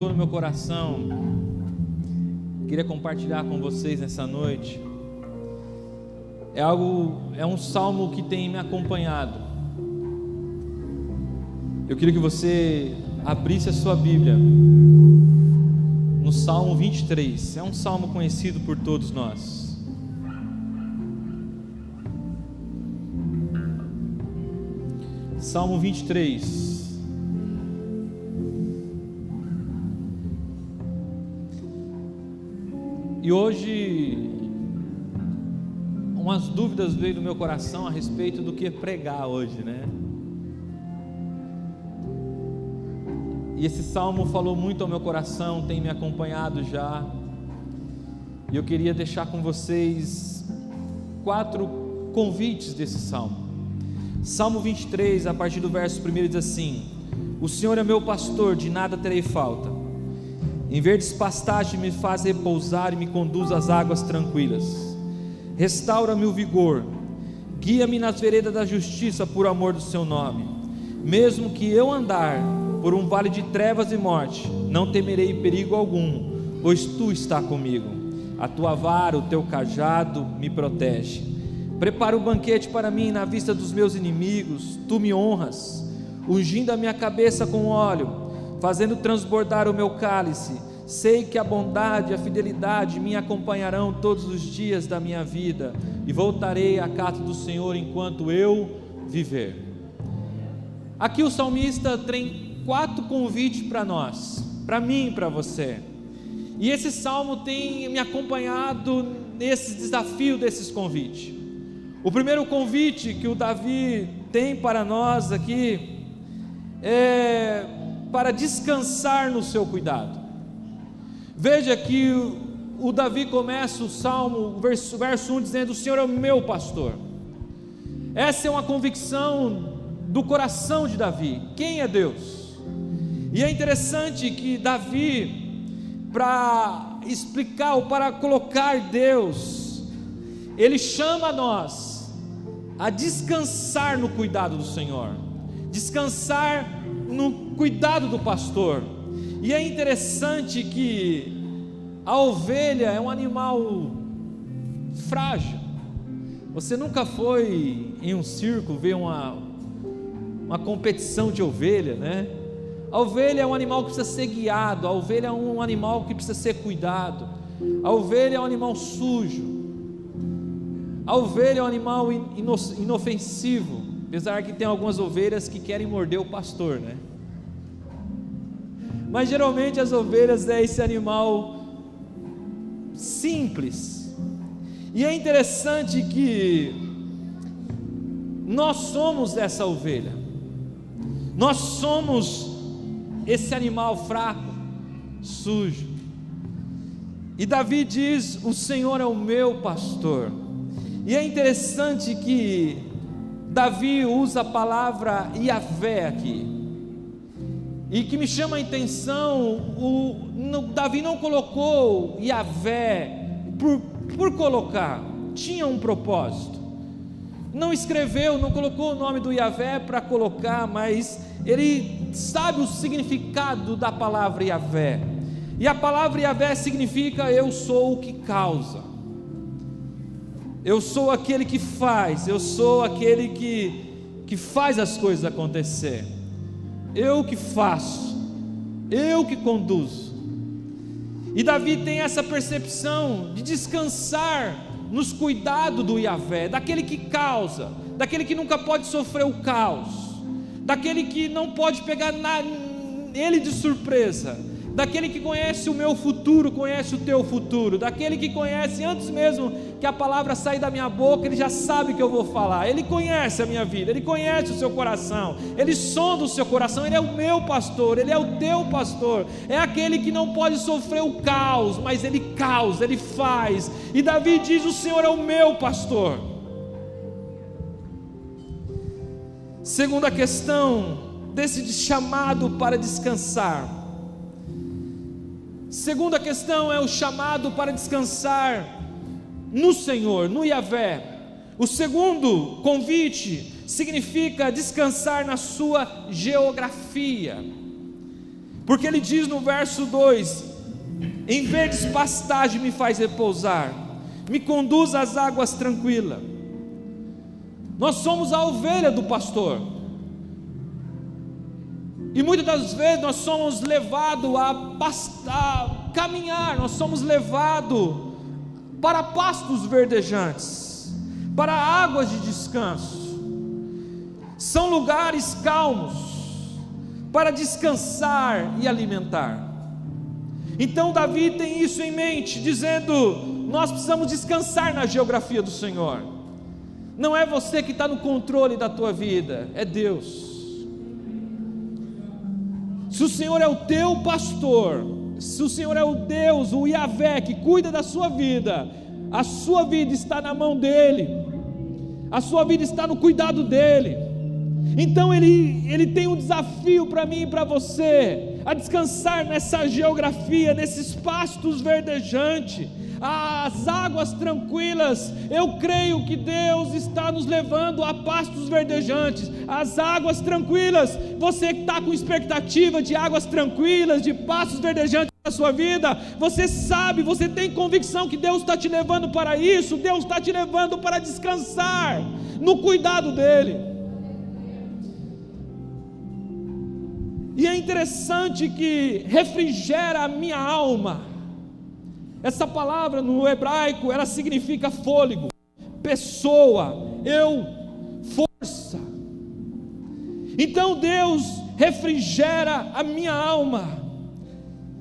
no meu coração, queria compartilhar com vocês nessa noite. É um salmo que tem me acompanhado. Eu queria que você abrisse a sua Bíblia no Salmo 23. É um salmo conhecido por todos nós. Salmo 23. E hoje, umas dúvidas veio no meu coração a respeito do que pregar hoje, né? E esse salmo falou muito ao meu coração, tem me acompanhado já. E eu queria deixar com vocês 4 convites desse salmo. Salmo 23, a partir do verso 1, diz assim: O Senhor é meu pastor, de nada terei falta. Em verdes pastagens me faz repousar e me conduz às águas tranquilas. Restaura-me o vigor, guia-me nas veredas da justiça por amor do seu nome. Mesmo que eu andar por um vale de trevas e morte, não temerei perigo algum, pois tu está comigo. A tua vara, o teu cajado me protege. Prepara o banquete para mim na vista dos meus inimigos. Tu me honras, ungindo a minha cabeça com óleo, fazendo transbordar o meu cálice. Sei que a bondade e a fidelidade me acompanharão todos os dias da minha vida, e voltarei à casa do Senhor enquanto eu viver. Aqui o salmista tem 4 convites para nós, para mim e para você. E esse salmo tem me acompanhado nesse desafio desses convites. O primeiro convite que o Davi tem para nós aqui é para descansar no seu cuidado. Veja que o Davi começa o salmo, verso 1, dizendo: o Senhor é o meu pastor. Essa é uma convicção do coração de Davi. Quem é Deus? E é interessante que Davi, para explicar ou para colocar Deus, ele chama nós a descansar no cuidado do Senhor, descansar no cuidado do pastor. E é interessante que a ovelha é um animal frágil. Você nunca foi em um circo ver uma competição de ovelha, né? A ovelha é um animal que precisa ser guiado, a ovelha é um animal que precisa ser cuidado, a ovelha é um animal sujo, a ovelha é um animal inofensivo, apesar que tem algumas ovelhas que querem morder o pastor, né? Mas geralmente as ovelhas é esse animal simples. E é interessante que nós somos essa ovelha, nós somos esse animal fraco, sujo. E Davi diz: o Senhor é o meu pastor. E é interessante que Davi usa a palavra Yavé aqui, e que me chama a atenção, Davi não colocou Yavé por colocar, tinha um propósito. Não escreveu, não colocou o nome do Yavé para colocar, mas ele sabe o significado da palavra Yavé. E a palavra Yavé significa: eu sou o que causa, eu sou aquele que faz, eu sou aquele que faz as coisas acontecer. Eu que faço, eu que conduzo. E Davi tem essa percepção de descansar nos cuidados do Yavé, daquele que causa, daquele que nunca pode sofrer o caos, daquele que não pode pegar ele de surpresa, daquele que conhece o meu futuro, conhece o teu futuro, daquele que conhece antes mesmo que a palavra sair da minha boca, ele já sabe o que eu vou falar. Ele conhece a minha vida, ele conhece o seu coração, ele sonda o seu coração. Ele é o meu pastor, ele é o teu pastor, é aquele que não pode sofrer o caos, mas ele causa, ele faz. E Davi diz: o Senhor é o meu pastor. Segunda questão desse chamado para descansar. Segunda questão é o chamado para descansar no Senhor, no Yavé. O segundo convite significa descansar na sua geografia. Porque ele diz no verso 2: em verdes pastagem me faz repousar, me conduz às águas tranquilas. Nós somos a ovelha do pastor, e muitas das vezes nós somos levados a caminhar, nós somos levados para pastos verdejantes, para águas de descanso. São lugares calmos para descansar e alimentar. Então Davi tem isso em mente, dizendo: nós precisamos descansar na geografia do Senhor. Não é você que está no controle da tua vida, é Deus. Se o Senhor é o teu pastor, se o Senhor é o Deus, o Yahvé, que cuida da sua vida, a sua vida está na mão dEle, a sua vida está no cuidado dEle. Então Ele tem um desafio para mim e para você, a descansar nessa geografia, nesses pastos verdejantes, as águas tranquilas. Eu creio que Deus está nos levando a pastos verdejantes, as águas tranquilas. Você que está com expectativa de águas tranquilas, de pastos verdejantes na sua vida, você sabe, você tem convicção que Deus está te levando para isso. Deus está te levando para descansar no cuidado dEle. E é interessante que refrigera a minha alma. Essa palavra no hebraico, ela significa fôlego, pessoa, força. Então Deus refrigera a minha alma.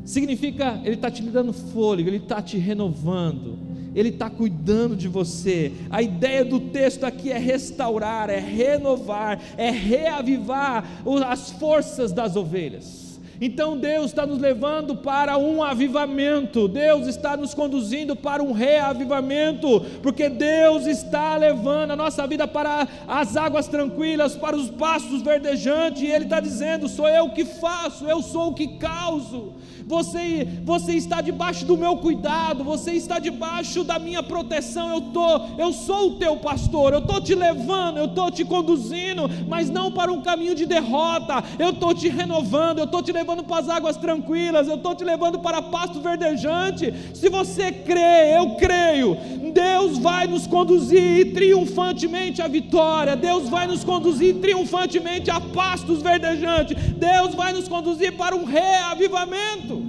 Significa, Ele está te dando fôlego, Ele está te renovando, Ele está cuidando de você. A ideia do texto aqui é restaurar, é renovar, é reavivar as forças das ovelhas. Então Deus está nos levando para um avivamento, Deus está nos conduzindo para um reavivamento, porque Deus está levando a nossa vida para as águas tranquilas, para os pastos verdejantes, e Ele está dizendo: sou eu que faço, eu sou o que causo. Você está debaixo do meu cuidado, você está debaixo da minha proteção. Eu sou o teu pastor, eu estou te levando, eu estou te conduzindo, mas não para um caminho de derrota. Eu estou te renovando, eu estou te levando para as águas tranquilas, eu estou te levando para pasto verdejante. Se você crê, eu creio, Deus vai nos conduzir triunfantemente à vitória, Deus vai nos conduzir triunfantemente a pastos verdejantes, Deus vai nos conduzir para um reavivamento.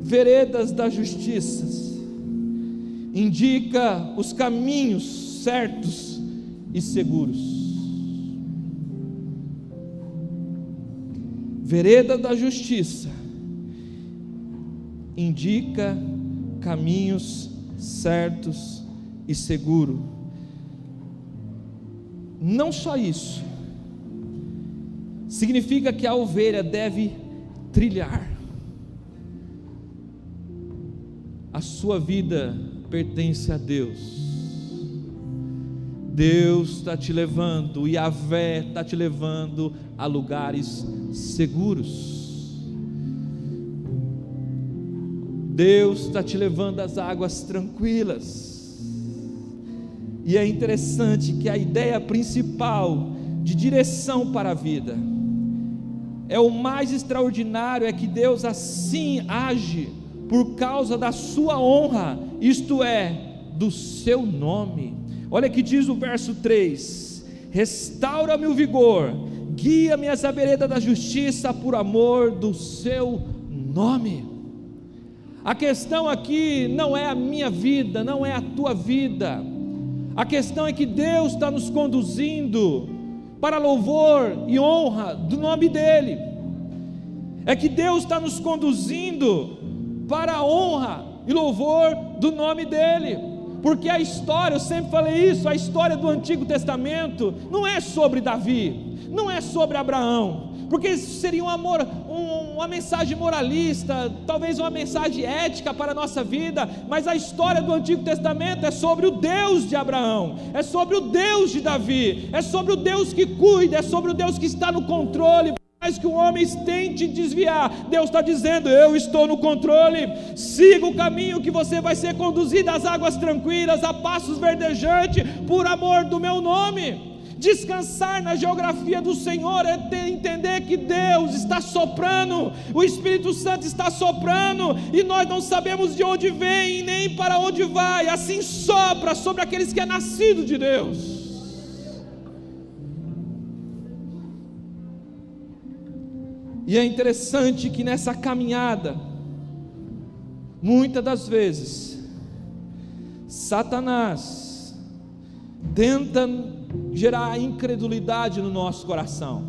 Veredas da justiça indica os caminhos certos e seguros. Vereda da justiça indica caminhos certos e seguros. Não só isso, significa que a ovelha deve trilhar. A sua vida pertence a Deus. Deus está te levando, Yahvé está te levando a lugares seguros. Deus está te levando às águas tranquilas. E é interessante que a ideia principal de direção para a vida, é o mais extraordinário, é que Deus assim age por causa da sua honra, isto é, do seu nome. Olha que diz o verso 3: restaura-me o vigor, guia-me às veredas da justiça, por amor do seu nome. A questão aqui não é a minha vida, não é a tua vida, a questão é que Deus está nos conduzindo para louvor e honra do nome dEle, é que Deus está nos conduzindo para a honra e louvor do nome dEle, porque a história, eu sempre falei isso, a história do Antigo Testamento não é sobre Davi, não é sobre Abraão, porque isso seria uma mensagem moralista, talvez uma mensagem ética para a nossa vida, mas a história do Antigo Testamento é sobre o Deus de Abraão, é sobre o Deus de Davi, é sobre o Deus que cuida, é sobre o Deus que está no controle. Mais que o homem tente desviar, Deus está dizendo: eu estou no controle, siga o caminho que você vai ser conduzido às águas tranquilas, a pastos verdejantes, por amor do meu nome. Descansar na geografia do Senhor é entender que Deus está soprando, o Espírito Santo está soprando, e nós não sabemos de onde vem nem para onde vai. Assim sopra sobre aqueles que é nascido de Deus. E é interessante que nessa caminhada, muitas das vezes, Satanás tenta gerar incredulidade no nosso coração.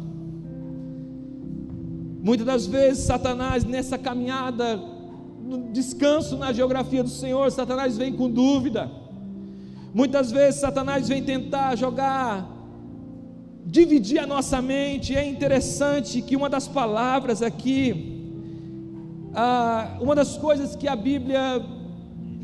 Muitas das vezes Satanás, nessa caminhada, no descanso na geografia do Senhor, Satanás vem com dúvida. Muitas vezes Satanás vem tentar dividir a nossa mente. É interessante que uma das palavras aqui, uma das coisas que a Bíblia,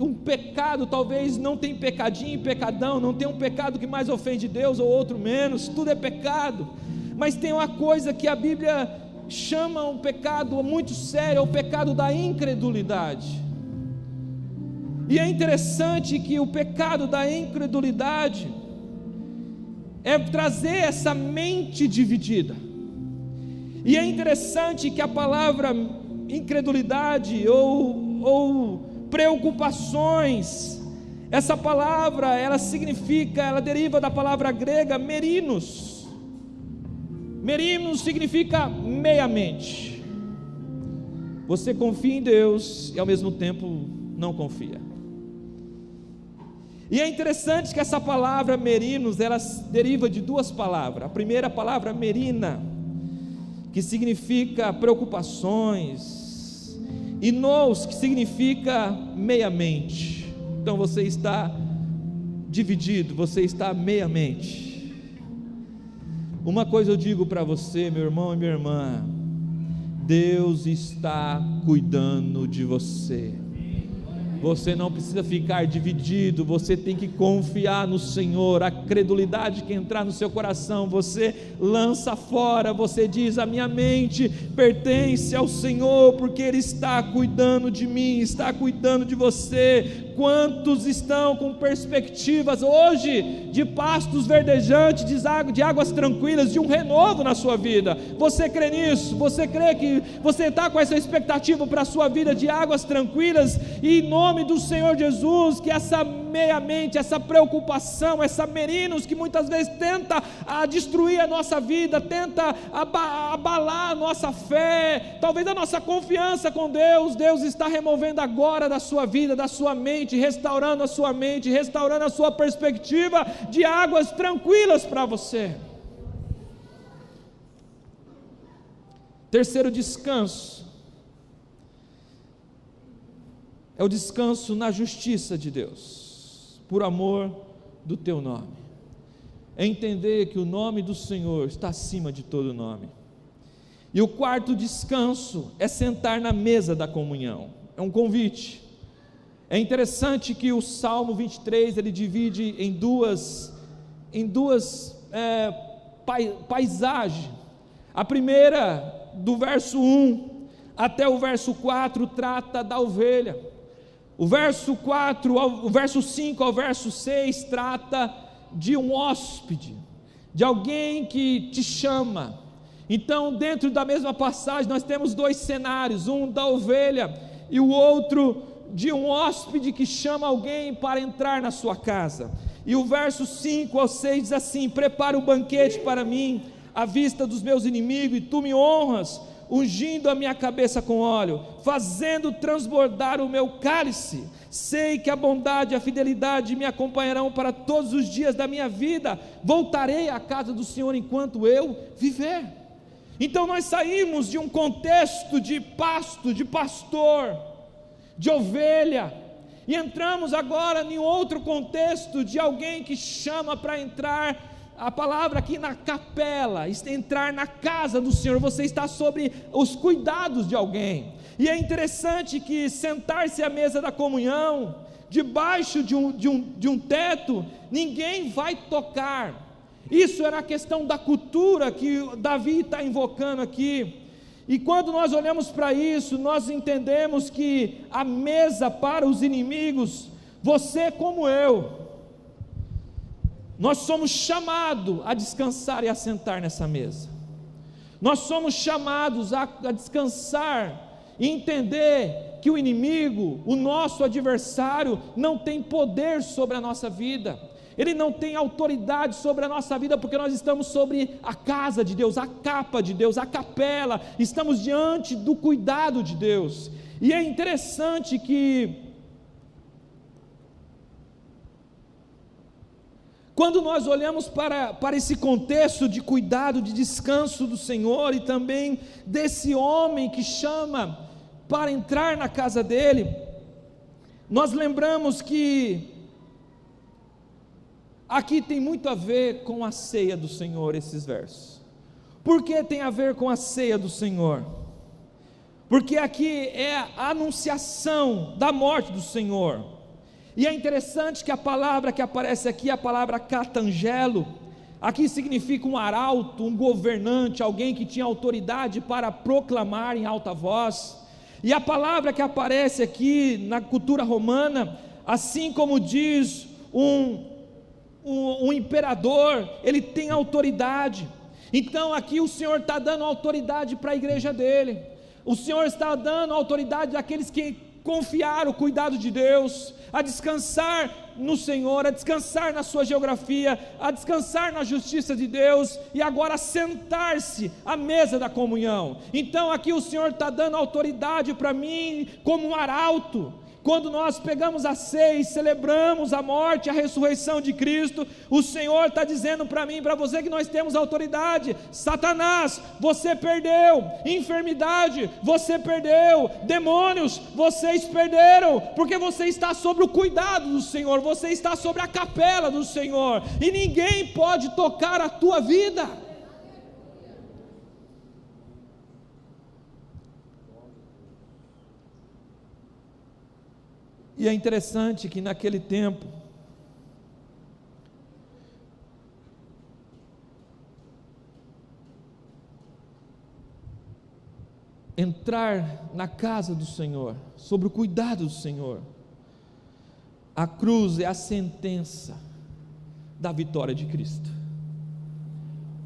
um pecado, talvez não tem pecadinho e pecadão, não tem um pecado que mais ofende Deus ou outro menos, tudo é pecado, mas tem uma coisa que a Bíblia chama um pecado muito sério, é o pecado da incredulidade. E é interessante que o pecado da incredulidade é trazer essa mente dividida. E é interessante que a palavra incredulidade ou preocupações, essa palavra, ela deriva da palavra grega merinos. Merinos significa meia-mente. Você confia em Deus e ao mesmo tempo não confia. E é interessante que essa palavra merinos, ela deriva de duas palavras. A primeira palavra merina, que significa preocupações, e nous, que significa meia-mente. Então você está dividido, você está meia-mente. Uma coisa eu digo para você, meu irmão e minha irmã: Deus está cuidando de você. Você não precisa ficar dividido, você tem que confiar no Senhor. A credulidade que entrar no seu coração, você lança fora, você diz: a minha mente pertence ao Senhor, porque Ele está cuidando de mim, está cuidando de você. Quantos estão com perspectivas hoje de pastos verdejantes, de águas tranquilas, de um renovo na sua vida? Você crê nisso? Você crê que você está com essa expectativa para a sua vida de águas tranquilas? E em nome do Senhor Jesus, que essa meia-mente, essa preocupação, essa merinos que muitas vezes tenta destruir a nossa vida, tenta abalar a nossa fé, talvez a nossa confiança com Deus, Deus está removendo agora da sua vida, da sua mente, restaurando a sua mente, restaurando a sua perspectiva de águas tranquilas para você. Terceiro descanso é o descanso na justiça de Deus, por amor do teu nome. É entender que o nome do Senhor está acima de todo nome. E o quarto descanso é sentar na mesa da comunhão. É um convite. É interessante que o Salmo 23, ele divide em duas paisagens. A primeira, do verso 1 até o verso 4, trata da ovelha. O verso 5 ao verso 6 trata de um hóspede, de alguém que te chama. Então, dentro da mesma passagem, nós temos dois cenários: um da ovelha e o outro de um hóspede que chama alguém para entrar na sua casa. E o verso 5 ao 6 diz assim: prepara um banquete para mim, à vista dos meus inimigos, e tu me honras, ungindo a minha cabeça com óleo, fazendo transbordar o meu cálice. Sei que a bondade e a fidelidade me acompanharão para todos os dias da minha vida. Voltarei à casa do Senhor enquanto eu viver. Então nós saímos de um contexto de pasto, de pastor, de ovelha, e entramos agora em outro contexto de alguém que chama para entrar. A palavra aqui na capela, entrar na casa do Senhor, você está sob os cuidados de alguém. E é interessante que sentar-se à mesa da comunhão, debaixo de um teto, ninguém vai tocar. Isso era a questão da cultura que Davi está invocando aqui. E quando nós olhamos para isso, nós entendemos que a mesa para os inimigos, você como eu, Nós somos chamados a descansar e a sentar nessa mesa. Nós somos chamados a descansar e entender que o inimigo, o nosso adversário, não tem poder sobre a nossa vida. Ele não tem autoridade sobre a nossa vida, porque nós estamos sobre a casa de Deus, a capa de Deus, a capela, estamos diante do cuidado de Deus. E é interessante que quando nós olhamos para esse contexto de cuidado, de descanso do Senhor, e também desse homem que chama para entrar na casa dele, nós lembramos que aqui tem muito a ver com a ceia do Senhor, esses versos. Por que tem a ver com a ceia do Senhor? Porque aqui é a anunciação da morte do Senhor. E é interessante que a palavra que aparece aqui, a palavra catangelo, aqui significa um arauto, um governante, alguém que tinha autoridade para proclamar em alta voz. E a palavra que aparece aqui na cultura romana, assim como diz um imperador, ele tem autoridade. Então aqui o Senhor está dando autoridade para a igreja dele. O Senhor está dando autoridade àqueles que confiaram o cuidado de Deus, a descansar no Senhor, a descansar na sua geografia, a descansar na justiça de Deus, e agora sentar-se à mesa da comunhão. Então aqui o Senhor está dando autoridade para mim como um arauto. Quando nós pegamos a ceia e celebramos a morte e a ressurreição de Cristo, o Senhor está dizendo para mim e para você que nós temos autoridade. Satanás, você perdeu. Enfermidade, você perdeu. Demônios, vocês perderam, porque você está sob o cuidado do Senhor, você está sobre a capela do Senhor, e ninguém pode tocar a tua vida. E é interessante que naquele tempo, entrar na casa do Senhor, sobre o cuidado do Senhor, a cruz é a sentença da vitória de Cristo.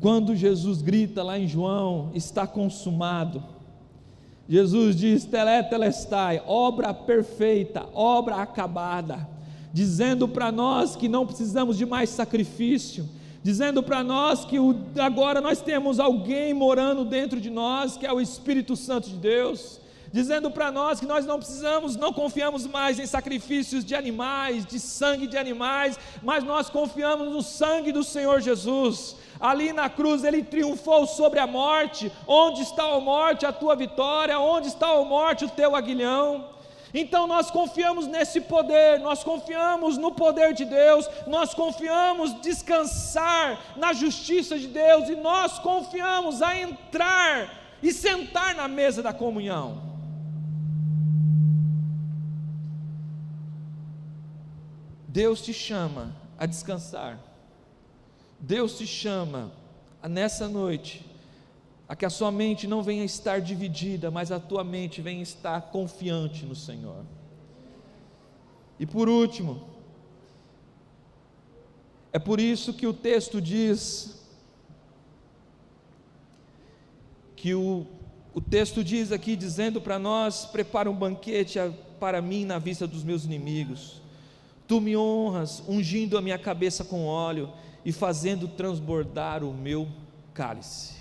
Quando Jesus grita lá em João, está consumado, Jesus diz, tetelestai, obra perfeita, obra acabada, dizendo para nós que não precisamos de mais sacrifício, dizendo para nós que agora nós temos alguém morando dentro de nós, que é o Espírito Santo de Deus, dizendo para nós que nós não confiamos mais em sacrifícios de animais, de sangue de animais, mas nós confiamos no sangue do Senhor Jesus. Ali na cruz ele triunfou sobre a morte. Onde está a morte, a tua vitória? Onde está a morte, o teu aguilhão? Então nós confiamos nesse poder, nós confiamos no poder de Deus, nós confiamos descansar na justiça de Deus, e nós confiamos a entrar e sentar na mesa da comunhão. Deus te chama a descansar. Deus te chama nessa noite a que a sua mente não venha estar dividida, mas a tua mente venha estar confiante no Senhor. E por último, é por isso que o texto diz que o texto diz aqui, dizendo para nós, prepara um banquete para mim na vista dos meus inimigos, tu me honras, ungindo a minha cabeça com óleo, e fazendo transbordar o meu cálice.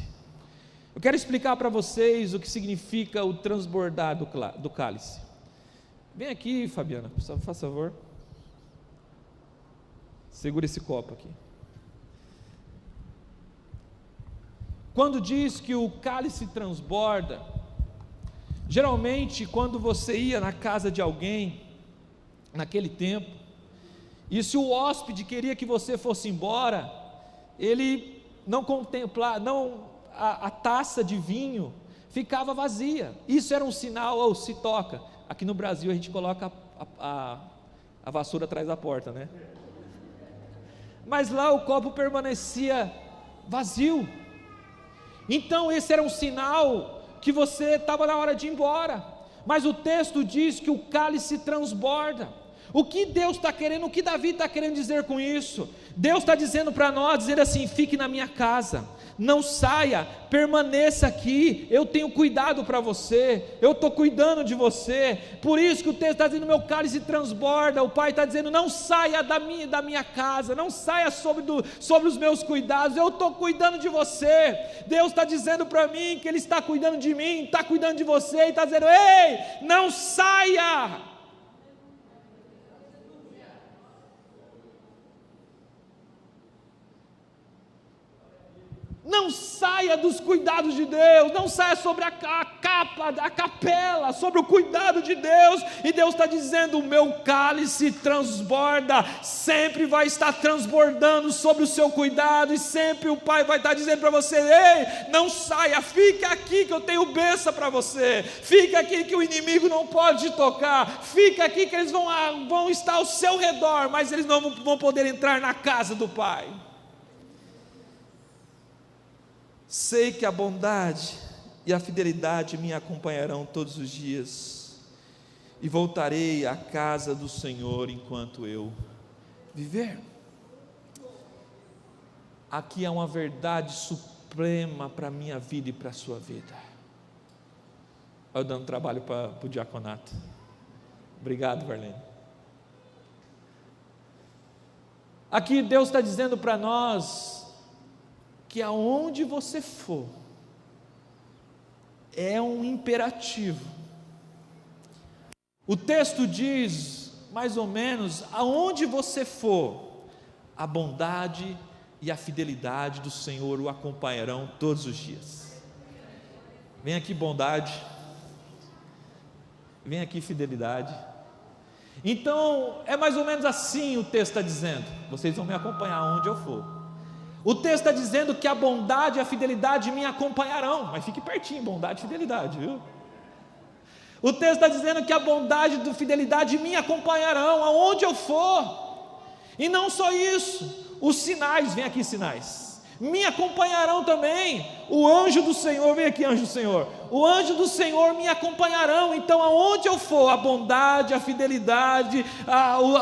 Eu quero explicar para vocês o que significa o transbordar do cálice. Vem aqui, Fabiana, faz favor. Segura esse copo aqui. Quando diz que o cálice transborda, geralmente quando você ia na casa de alguém, naquele tempo, e se o hóspede queria que você fosse embora, ele não contemplava, a taça de vinho ficava vazia. Isso era um sinal, ou se toca. Aqui no Brasil a gente coloca a vassoura atrás da porta, né? Mas lá o copo permanecia vazio. Então esse era um sinal que você estava na hora de ir embora. Mas o texto diz que o cálice transborda. O que Deus está querendo, o que Davi está querendo dizer com isso? Deus está dizendo para nós, dizer assim: fique na minha casa, não saia, permaneça aqui, eu tenho cuidado para você, eu estou cuidando de você. Por isso que o texto está dizendo: meu cálice transborda. O pai está dizendo: não saia da minha casa, não saia sobre os meus cuidados, eu estou cuidando de você. Deus está dizendo para mim que Ele está cuidando de mim, está cuidando de você, e está dizendo: ei, não saia. Não saia dos cuidados de Deus, não saia sobre a capela, sobre o cuidado de Deus. E Deus está dizendo: o meu cálice transborda, sempre vai estar transbordando sobre o seu cuidado, e sempre o Pai vai estar dizendo para você: ei, não saia, fica aqui que eu tenho bênção para você, fica aqui que o inimigo não pode te tocar, fica aqui que eles vão estar ao seu redor, mas eles não vão poder entrar na casa do Pai. Sei que a bondade e a fidelidade me acompanharão todos os dias, e voltarei à casa do Senhor enquanto eu viver. Aqui há uma verdade suprema para a minha vida e para a sua vida. Olha eu dando trabalho para o diaconato. Obrigado, Varlene. Aqui Deus está dizendo para nós que aonde você for, é um imperativo. O texto diz, mais ou menos: aonde você for, a bondade e a fidelidade do Senhor o acompanharão todos os dias. Vem aqui bondade, vem aqui fidelidade. Então, é mais ou menos assim o texto está dizendo: vocês vão me acompanhar aonde eu for. O texto está dizendo que a bondade e a fidelidade me acompanharão, mas fique pertinho, bondade e fidelidade, viu? O texto está dizendo que a bondade e a fidelidade me acompanharão aonde eu for. E não só isso, os sinais, vem aqui sinais, me acompanharão também. O anjo do Senhor, vem aqui anjo do Senhor, o anjo do Senhor me acompanharão. Então aonde eu for, a bondade, a fidelidade,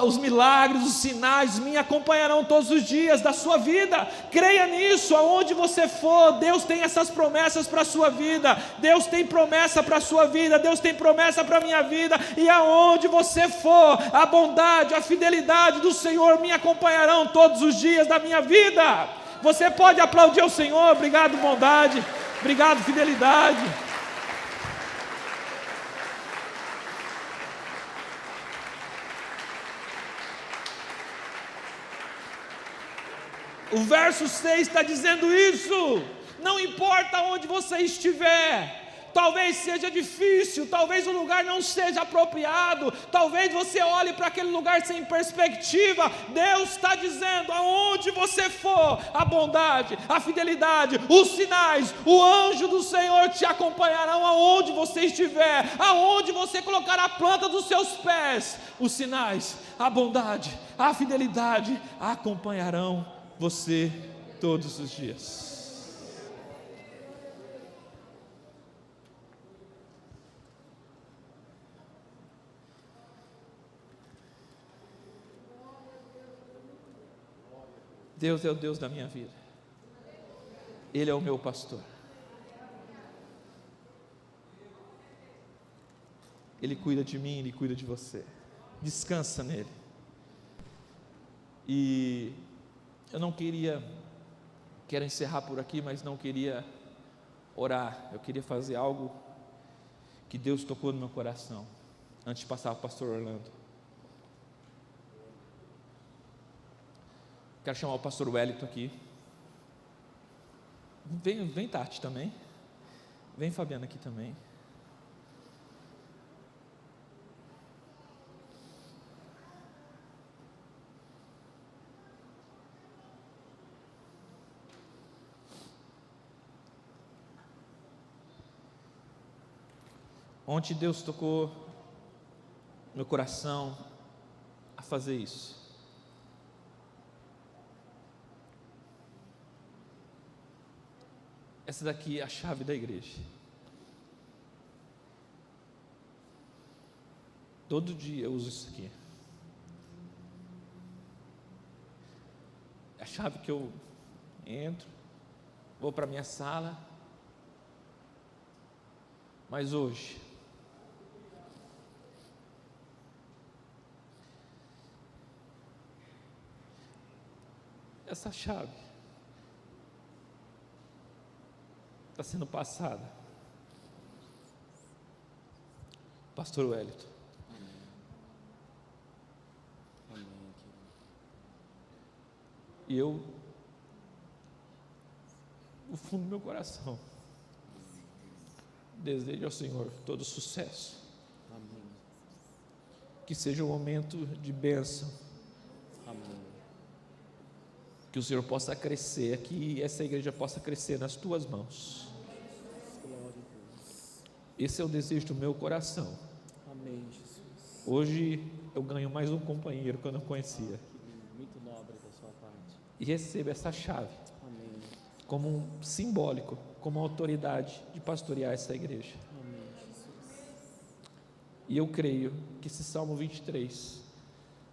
os milagres, os sinais me acompanharão todos os dias da sua vida. Creia nisso, aonde você for, Deus tem essas promessas para a sua vida. Deus tem promessa para a sua vida, Deus tem promessa para a minha vida. E aonde você for, a bondade, a fidelidade do Senhor me acompanharão todos os dias da minha vida. Você pode aplaudir o Senhor. Obrigado bondade, obrigado fidelidade. O verso 6 está dizendo isso. Não importa onde você estiver, talvez seja difícil, talvez o lugar não seja apropriado, talvez você olhe para aquele lugar sem perspectiva. Deus está dizendo: aonde você for, a bondade, a fidelidade, os sinais, o anjo do Senhor te acompanharão aonde você estiver, aonde você colocar a planta dos seus pés. Os sinais, a bondade, a fidelidade acompanharão você todos os dias. Deus é o Deus da minha vida, Ele é o meu pastor, Ele cuida de mim, Ele cuida de você. Descansa nele. E eu não quero encerrar por aqui, mas não queria orar. Eu queria fazer algo que Deus tocou no meu coração antes de passar para o pastor Orlando. Quero chamar o pastor Wellington aqui. Vem Tati também. Vem Fabiana aqui também. Ontem Deus tocou meu coração a fazer isso. Essa daqui é a chave da igreja. Todo dia eu uso isso aqui. a chave que eu entro, vou para minha sala. Mas hoje, essa chave está sendo passada, Pastor Wellington. Amém. E eu, no fundo do meu coração, desejo ao Senhor todo sucesso. Amém. Que seja um momento de bênção. Amém. Que o Senhor possa crescer, que essa igreja possa crescer nas tuas mãos. Glória a Deus. Esse é o desejo do meu coração. Amém, Jesus. Hoje eu ganho mais um companheiro que eu não conhecia. Que lindo, muito nobre da sua parte. E recebo essa chave Amém. como um simbólico, como autoridade de pastorear essa igreja. Amém, Jesus. E eu creio que esse Salmo 23,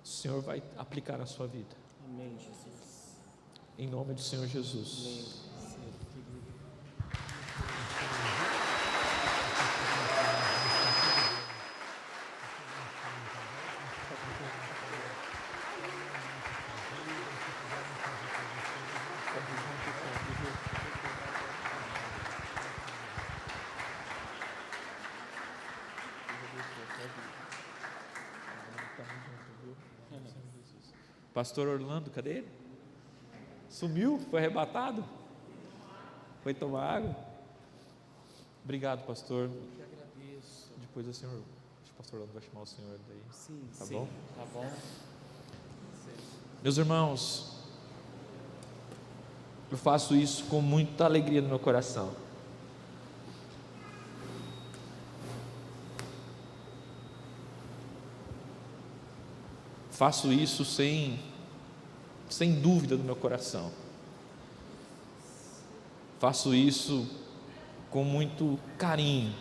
o Senhor vai aplicar na sua vida. Amém, Jesus. Em nome do Senhor Jesus. Amém. Senhor, querido. Pastor Orlando, cadê ele? Sumiu? Foi arrebatado? Foi tomar água? Obrigado, pastor. Eu que agradeço. Depois o senhor, acho que o pastor Orlando vai chamar o senhor daí. Sim, Tá sim. bom? Tá bom. Meus irmãos, eu faço isso com muita alegria no meu coração. Faço isso sem dúvida no meu coração. Faço isso com muito carinho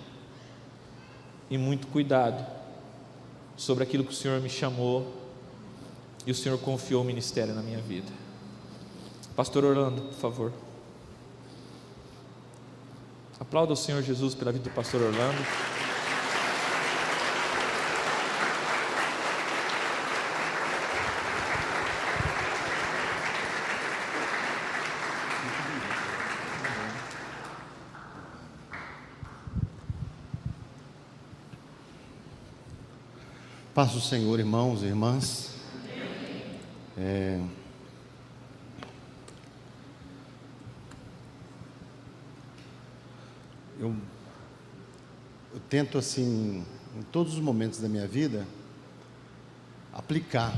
e muito cuidado sobre aquilo que o Senhor me chamou e o Senhor confiou o ministério na minha vida. Pastor Orlando, por favor. Aplauda o Senhor Jesus pela vida do pastor Orlando. Paz do Senhor, irmãos e irmãs. Eu tento, assim, em todos os momentos da minha vida, aplicar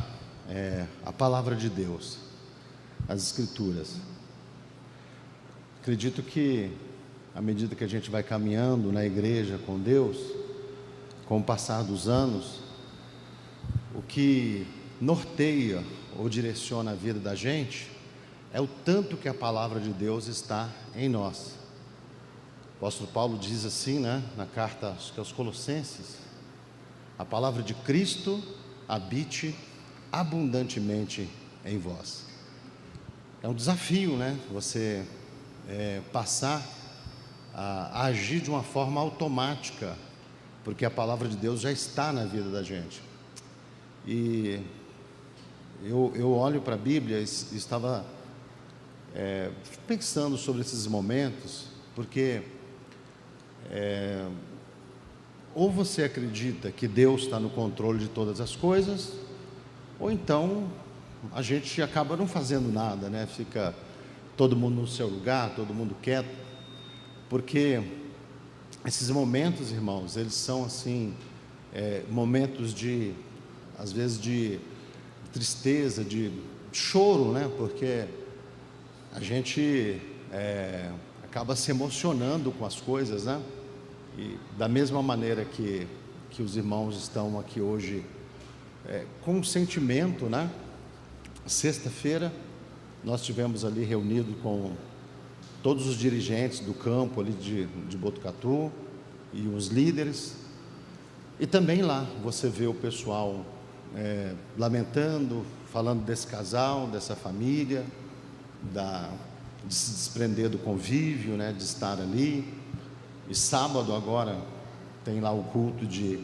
a palavra de Deus, as Escrituras. Acredito que, à medida que a gente vai caminhando na igreja com Deus, com o passar dos anos, o que norteia ou direciona a vida da gente é o tanto que a palavra de Deus está em nós. O apóstolo Paulo diz assim, né, na carta aos Colossenses: a palavra de Cristo habite abundantemente em vós. É um desafio, né, você passar a agir de uma forma automática, porque a palavra de Deus já está na vida da gente. E eu olho para a Bíblia e estava pensando sobre esses momentos, porque ou você acredita que Deus está no controle de todas as coisas, ou então a gente acaba não fazendo nada, né? Fica todo mundo no seu lugar, todo mundo quieto, porque esses momentos, irmãos, eles são assim, momentos de, às vezes, de tristeza, de choro, né? Porque a gente acaba se emocionando com as coisas, né? E da mesma maneira que os irmãos estão aqui hoje com um sentimento, né? Sexta-feira nós tivemos ali reunido com todos os dirigentes do campo ali de Botucatu e os líderes, e também lá você vê o pessoal lamentando, falando desse casal, dessa família, de se desprender do convívio, né, de estar ali. E sábado agora tem lá o culto de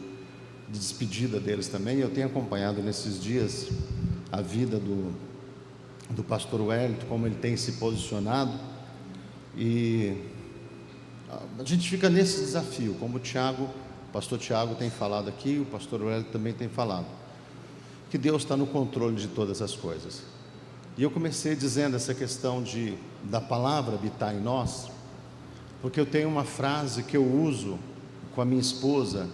despedida deles também. Eu tenho acompanhado nesses dias a vida do pastor Wellington, como ele tem se posicionado, e a gente fica nesse desafio, como o pastor Tiago tem falado aqui, o pastor Wellington também tem falado, que Deus está no controle de todas as coisas. E eu comecei dizendo essa questão da palavra habitar em nós, porque eu tenho uma frase que eu uso com a minha esposa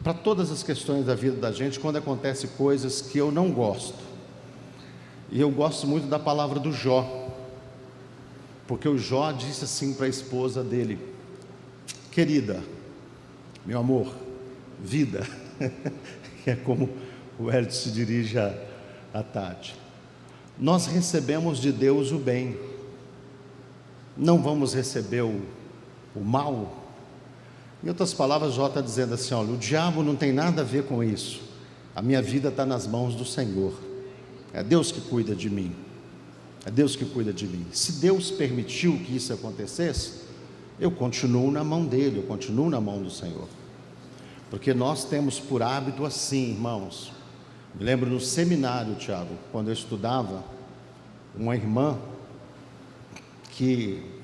para todas as questões da vida da gente, quando acontecem coisas que eu não gosto. E eu gosto muito da palavra do Jó, porque o Jó disse assim para a esposa dele: querida, meu amor, vida, que é como o Hélio se dirige a Tati, nós recebemos de Deus o bem, não vamos receber o mal. Em outras palavras, Jó está dizendo assim: olha, o diabo não tem nada a ver com isso, a minha vida está nas mãos do Senhor, é Deus que cuida de mim, é Deus que cuida de mim. Se Deus permitiu que isso acontecesse, eu continuo na mão dele, eu continuo na mão do Senhor, porque nós temos por hábito assim, irmãos. Me lembro no seminário, Tiago, quando eu estudava, uma irmã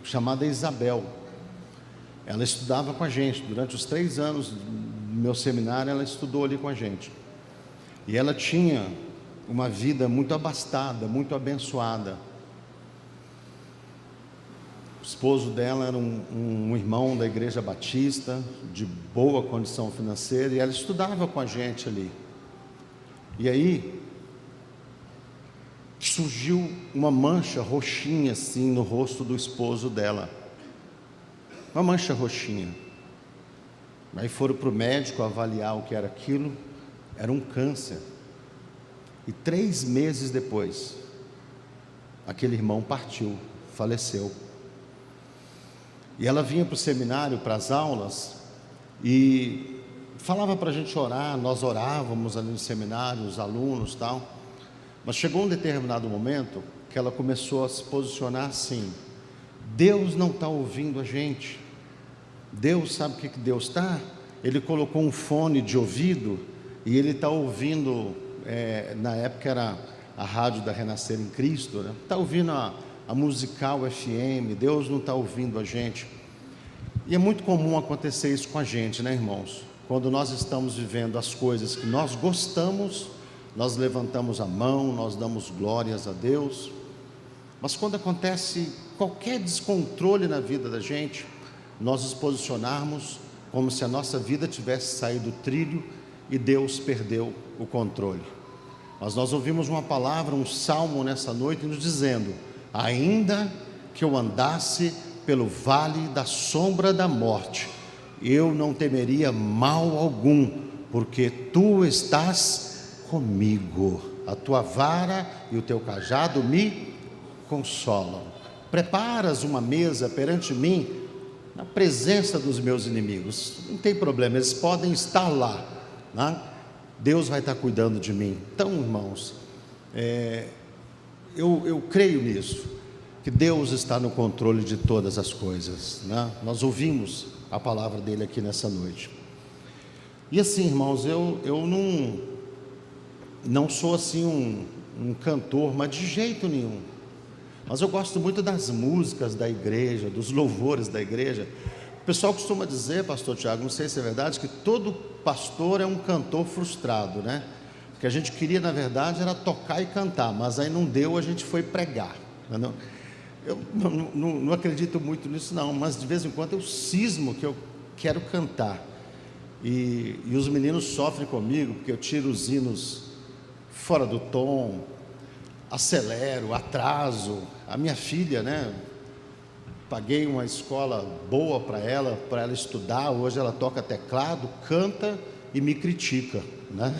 chamada Isabel, ela estudava com a gente, durante os 3 anos do meu seminário, ela estudou ali com a gente, e ela tinha uma vida muito abastada, muito abençoada. O esposo dela era um irmão da igreja batista, de boa condição financeira, e ela estudava com a gente ali. E aí surgiu uma mancha roxinha assim no rosto do esposo dela, uma mancha roxinha. Aí foram para o médico avaliar o que era aquilo, era um câncer. E 3 meses depois, aquele irmão partiu, faleceu. E ela vinha para o seminário, para as aulas, e falava para a gente orar. Nós orávamos ali no seminário, os alunos e tal. Mas chegou um determinado momento que ela começou a se posicionar assim: Deus não está ouvindo a gente. Deus, sabe o que Deus está? Ele colocou um fone de ouvido e ele está ouvindo, na época era a rádio da Renascer em Cristo, né? Está ouvindo a Musical FM. Deus não está ouvindo a gente. E é muito comum acontecer isso com a gente, né, irmãos? Quando nós estamos vivendo as coisas que nós gostamos, nós levantamos a mão, nós damos glórias a Deus. Mas quando acontece qualquer descontrole na vida da gente, nós nos posicionarmos como se a nossa vida tivesse saído do trilho e Deus perdeu o controle. Mas nós ouvimos uma palavra, um salmo nessa noite nos dizendo: ainda que eu andasse pelo vale da sombra da morte, eu não temeria mal algum, porque tu estás comigo, a tua vara e o teu cajado me consolam. Preparas uma mesa perante mim, na presença dos meus inimigos. Não tem problema, eles podem estar lá, né? Deus vai estar cuidando de mim. Então, irmãos, eu creio nisso, que Deus está no controle de todas as coisas, né? Nós ouvimos a palavra dele aqui nessa noite. E assim, irmãos, eu não sou assim um cantor, mas de jeito nenhum. Mas eu gosto muito das músicas da igreja, dos louvores da igreja. O pessoal costuma dizer, pastor Tiago, não sei se é verdade, que todo pastor é um cantor frustrado, né? O que a gente queria, na verdade, era tocar e cantar, mas aí não deu, a gente foi pregar, não? Eu não acredito muito nisso não, mas de vez em quando eu cismo que eu quero cantar, e os meninos sofrem comigo, porque eu tiro os hinos fora do tom, acelero, atraso. A minha filha, né, paguei uma escola boa para ela estudar, hoje ela toca teclado, canta e me critica, né?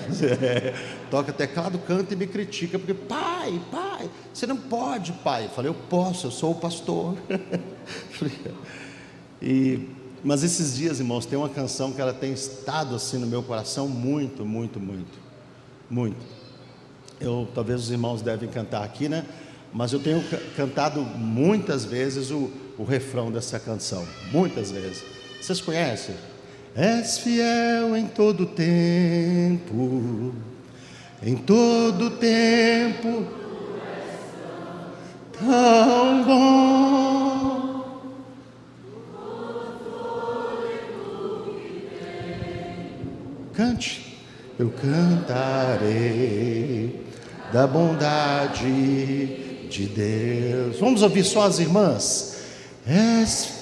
Toca teclado, canta e me critica, porque pai, você não pode, pai. Eu falei, eu posso, eu sou o pastor. Mas esses dias, irmãos, tem uma canção que ela tem estado assim no meu coração muito, muito, muito, muito. Talvez os irmãos devem cantar aqui, né? mas eu tenho cantado muitas vezes o refrão dessa canção, muitas vezes. Vocês conhecem? És fiel em todo tempo, em todo tempo, tão bom. Cante. Eu cantarei da bondade de Deus. Vamos ouvir só as irmãs. És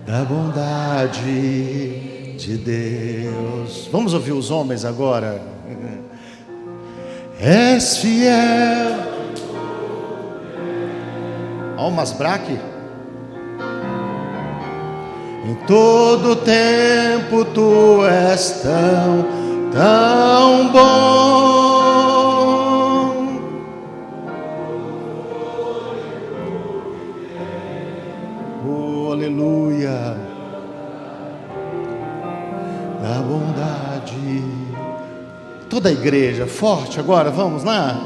da bondade de Deus. Vamos ouvir os homens agora. És fiel. Almas Braque. Em todo tempo tu és tão bom. Oh, aleluia. Da bondade. Toda a igreja, forte agora, vamos lá.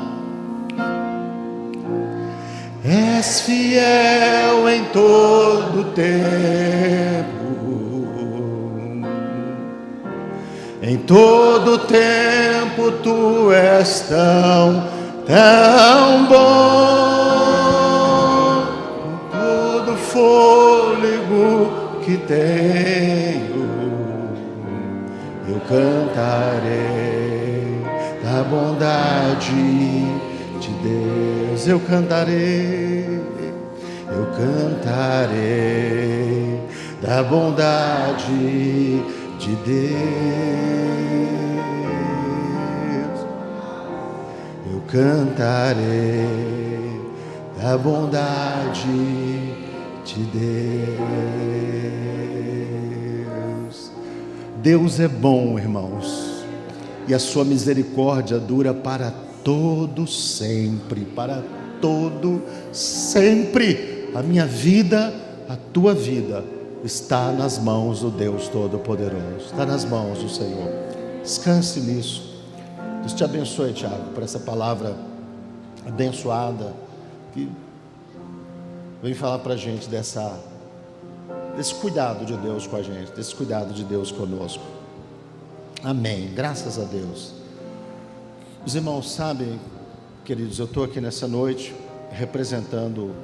És fiel em todo tempo, em todo tempo tu és tão bom. Com todo fôlego que tenho, eu cantarei da bondade de Deus. Eu cantarei da bondade de Deus. Eu cantarei da bondade de Deus. Deus é bom, irmãos, e a sua misericórdia dura para todo sempre, para todo sempre. A minha vida, a tua vida está nas mãos do Deus Todo-Poderoso, está nas mãos do Senhor. Descanse nisso. Deus te abençoe, Tiago, por essa palavra abençoada que vem falar para a gente desse cuidado de Deus com a gente, desse cuidado de Deus conosco. Amém, graças a Deus. Os irmãos sabem, queridos, eu estou aqui nessa noite representando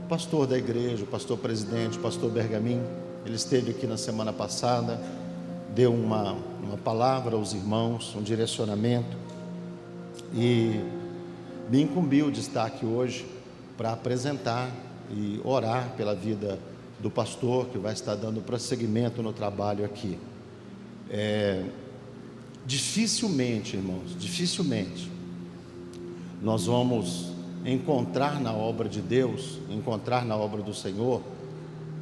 o pastor da igreja, o pastor presidente, o pastor Bergamin. Ele esteve aqui na semana passada, deu uma palavra aos irmãos, um direcionamento, e me incumbiu de estar aqui hoje para apresentar e orar pela vida do pastor, que vai estar dando prosseguimento no trabalho aqui. Dificilmente, irmãos, dificilmente nós vamos encontrar na obra de Deus, encontrar na obra do Senhor,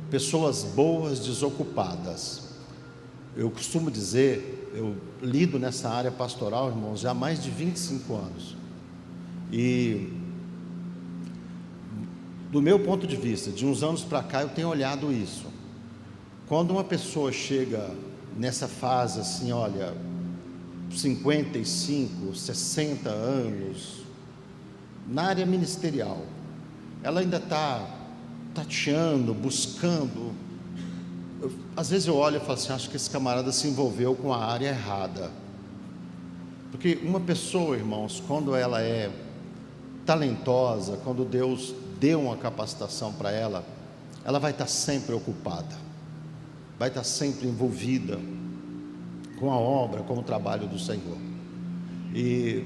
pessoas boas desocupadas. Eu costumo dizer, eu lido nessa área pastoral, irmãos, já há mais de 25 anos. E do meu ponto de vista, de uns anos para cá, eu tenho olhado isso. Quando uma pessoa chega nessa fase assim, olha, 55, 60 anos, na área ministerial, ela ainda está tateando, buscando. Às vezes eu olho e falo assim, acho que esse camarada se envolveu com a área errada. Porque uma pessoa, irmãos, quando ela é talentosa, quando Deus deu uma capacitação para ela, ela vai estar sempre ocupada, vai estar sempre envolvida com a obra, com o trabalho do Senhor. E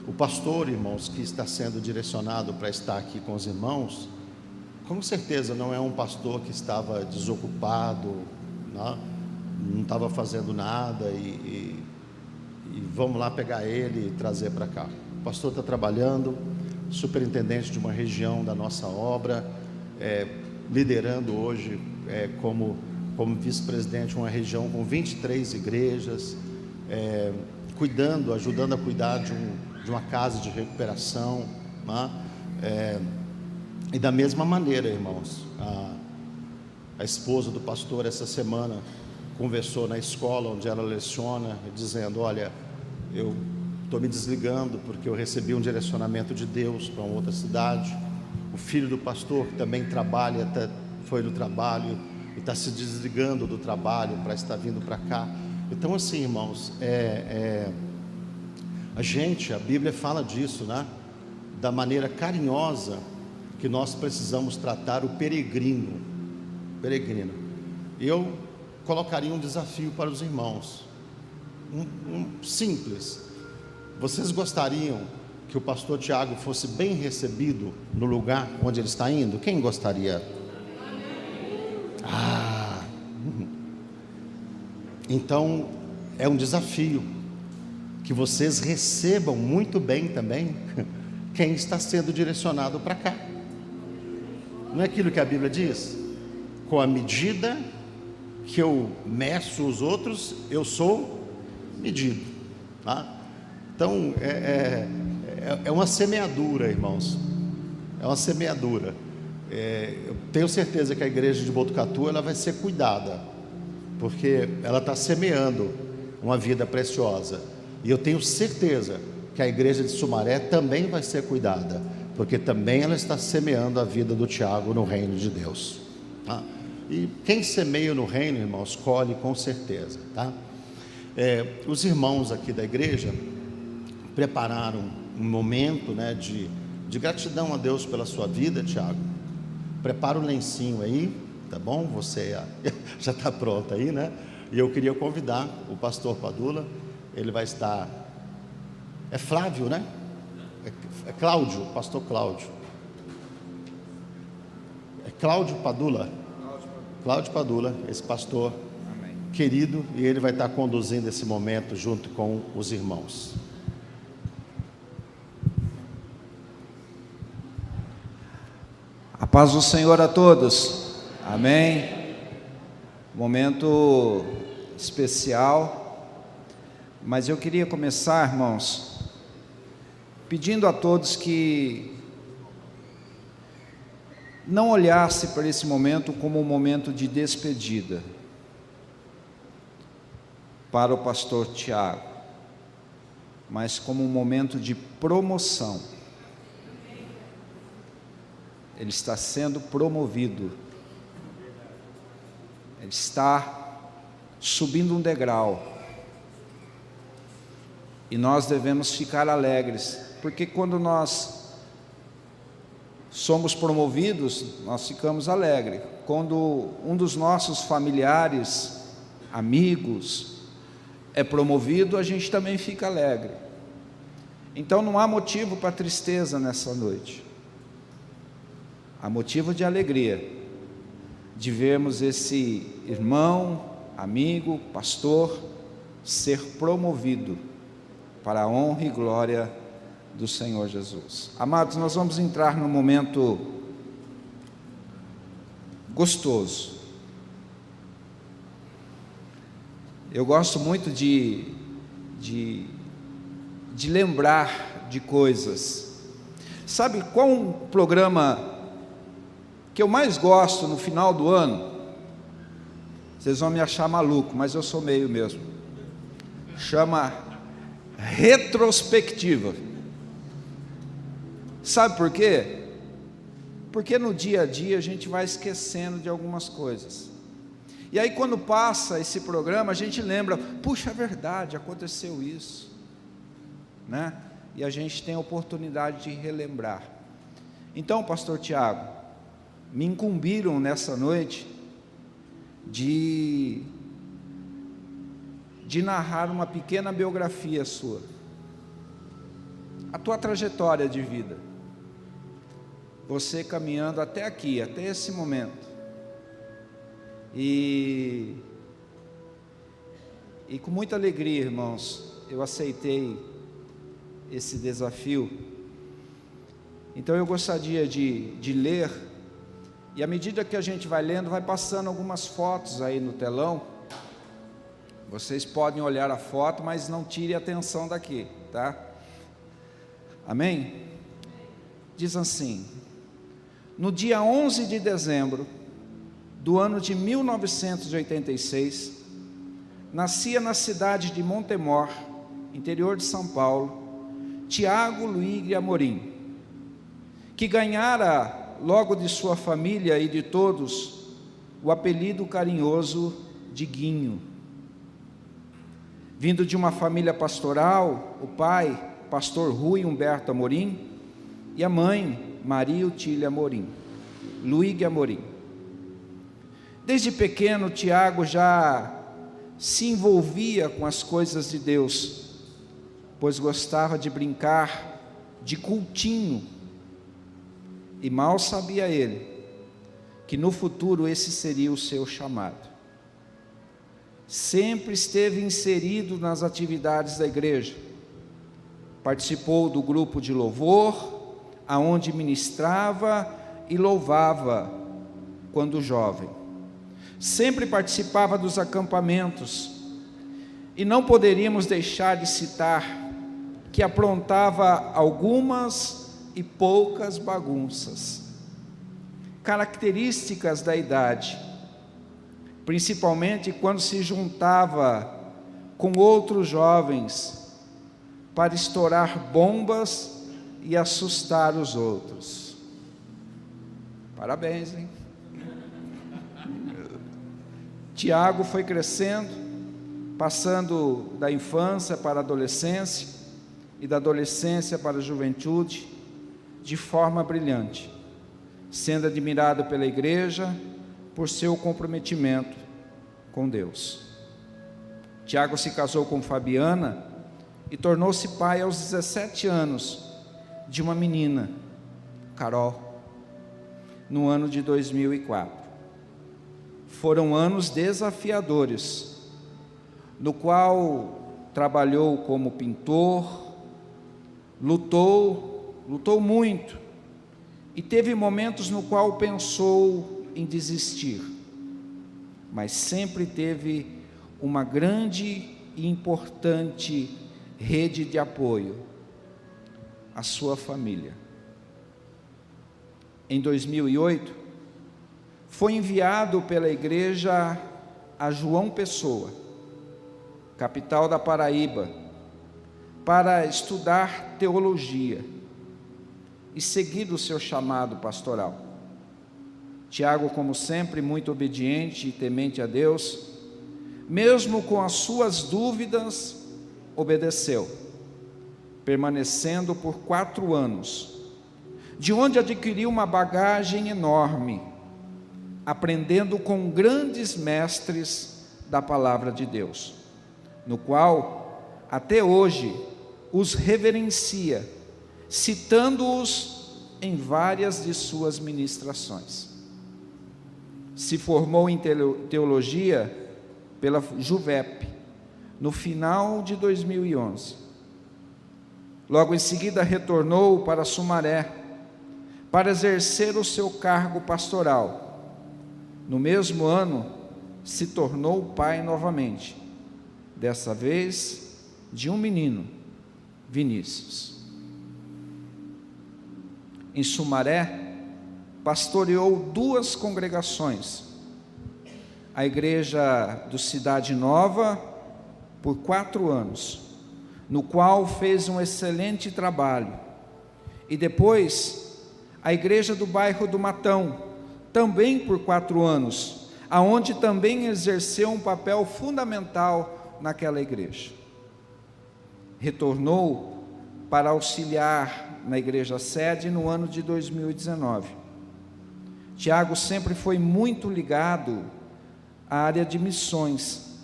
o pastor, irmãos, que está sendo direcionado para estar aqui com os irmãos, com certeza não é um pastor que estava desocupado, não estava fazendo nada e vamos lá pegar ele e trazer para cá. O pastor está trabalhando, superintendente de uma região da nossa obra, liderando hoje como como vice-presidente de uma região com 23 igrejas, cuidando, ajudando a cuidar de uma casa de recuperação, né? E da mesma maneira, irmãos, a esposa do pastor essa semana conversou na escola onde ela leciona, dizendo: olha, eu estou me desligando porque eu recebi um direcionamento de Deus para uma outra cidade. O filho do pastor, que também trabalha, até foi no trabalho e está se desligando do trabalho para estar vindo para cá. Então, assim, irmãos, a Bíblia fala disso, né? Da maneira carinhosa que nós precisamos tratar o peregrino. Eu colocaria um desafio para os irmãos, simples. Vocês gostariam que o pastor Tiago fosse bem recebido no lugar onde ele está indo? Quem gostaria? Então é um desafio que vocês recebam muito bem também quem está sendo direcionado para cá. Não é aquilo que a Bíblia diz? Com a medida que eu meço os outros, eu sou medido, tá? Então é uma semeadura, irmãos. É uma semeadura. Eu tenho certeza que a igreja de Botucatu ela vai ser cuidada, porque ela está semeando uma vida preciosa. E eu tenho certeza que a igreja de Sumaré também vai ser cuidada, porque também ela está semeando a vida do Tiago no reino de Deus, tá? E quem semeia no reino, irmãos, colhe com certeza, tá? Os irmãos aqui da igreja prepararam um momento, né, de gratidão a Deus pela sua vida, Tiago. Prepara o lencinho aí, tá bom? Você já está pronto aí, né? E eu queria convidar o pastor Padula. Ele vai estar... É Flávio, né? É Cláudio, pastor Cláudio. É Cláudio Padula. Cláudio Padula, esse pastor querido, e ele vai estar conduzindo esse momento junto com os irmãos. A paz do Senhor a todos, amém. Momento especial, mas eu queria começar, irmãos, pedindo a todos que não olhasse para esse momento como um momento de despedida para o pastor Tiago, mas como um momento de promoção. Ele está sendo promovido, ele está subindo um degrau, e nós devemos ficar alegres, porque quando nós somos promovidos, nós ficamos alegres. Quando um dos nossos familiares, amigos, é promovido, a gente também fica alegre. Então não há motivo para tristeza nessa noite. Há motivo de alegria, de vermos esse irmão, amigo, pastor, ser promovido para a honra e glória do Senhor Jesus. Amados, nós vamos entrar num momento gostoso. Eu gosto muito de lembrar de coisas. Sabe qual um programa que eu mais gosto no final do ano? Vocês vão me achar maluco, mas eu sou meio mesmo. Chama retrospectiva. Sabe por quê? Porque no dia a dia a gente vai esquecendo de algumas coisas. E aí quando passa esse programa, a gente lembra, puxa, é verdade, aconteceu isso, né? E a gente tem a oportunidade de relembrar. Então, pastor Tiago, me incumbiram nessa noite de narrar uma pequena biografia sua, a tua trajetória de vida, você caminhando até aqui, até esse momento, e com muita alegria, irmãos, eu aceitei esse desafio. Então eu gostaria de ler E à medida que a gente vai lendo, vai passando algumas fotos aí no telão. Vocês podem olhar a foto, mas não tire a atenção daqui, tá? Amém? Diz assim: no dia 11 de dezembro do ano de 1986, nascia na cidade de Montemor, interior de São Paulo, Tiago Luigi Amorim, que ganhara logo de sua família e de todos o apelido carinhoso de Guinho. Vindo de uma família pastoral, o pai, pastor Rui Humberto Amorim, e a mãe, Maria Otília Amorim, Luigi Amorim. Desde pequeno, Tiago já se envolvia com as coisas de Deus, pois gostava de brincar de cultinho, e mal sabia ele que no futuro esse seria o seu chamado. Sempre esteve inserido nas atividades da igreja, participou do grupo de louvor, aonde ministrava e louvava quando jovem. Sempre participava dos acampamentos, e não poderíamos deixar de citar que aprontava algumas e poucas bagunças, características da idade, principalmente quando se juntava com outros jovens para estourar bombas e assustar os outros. Parabéns, hein? Tiago foi crescendo, passando da infância para a adolescência e da adolescência para a juventude, de forma brilhante, sendo admirado pela igreja por seu comprometimento com Deus. Tiago se casou com Fabiana e tornou-se pai aos 17 anos de uma menina, Carol, no ano de 2004. Foram anos desafiadores, no qual trabalhou como pintor, lutou muito, e teve momentos no qual pensou em desistir, mas sempre teve uma grande e importante rede de apoio, a sua família. Em 2008, foi enviado pela igreja a João Pessoa, capital da Paraíba, para estudar teologia e seguir o seu chamado pastoral. Tiago, como sempre, muito obediente e temente a Deus, mesmo com as suas dúvidas, obedeceu, permanecendo por 4 anos, de onde adquiriu uma bagagem enorme, aprendendo com grandes mestres da palavra de Deus, no qual, até hoje, os reverencia, citando-os em várias de suas ministrações. Se formou em teologia pela JUVEP, no final de 2011. Logo em seguida retornou para Sumaré, para exercer o seu cargo pastoral. No mesmo ano, se tornou pai novamente, dessa vez de um menino, Vinícius. Em Sumaré, pastoreou 2 congregações, a igreja do Cidade Nova, por 4 anos, no qual fez um excelente trabalho, e depois a igreja do bairro do Matão, também por 4 anos, aonde também exerceu um papel fundamental naquela igreja. Retornou para auxiliar na igreja sede no ano de 2019. Tiago sempre foi muito ligado à área de missões,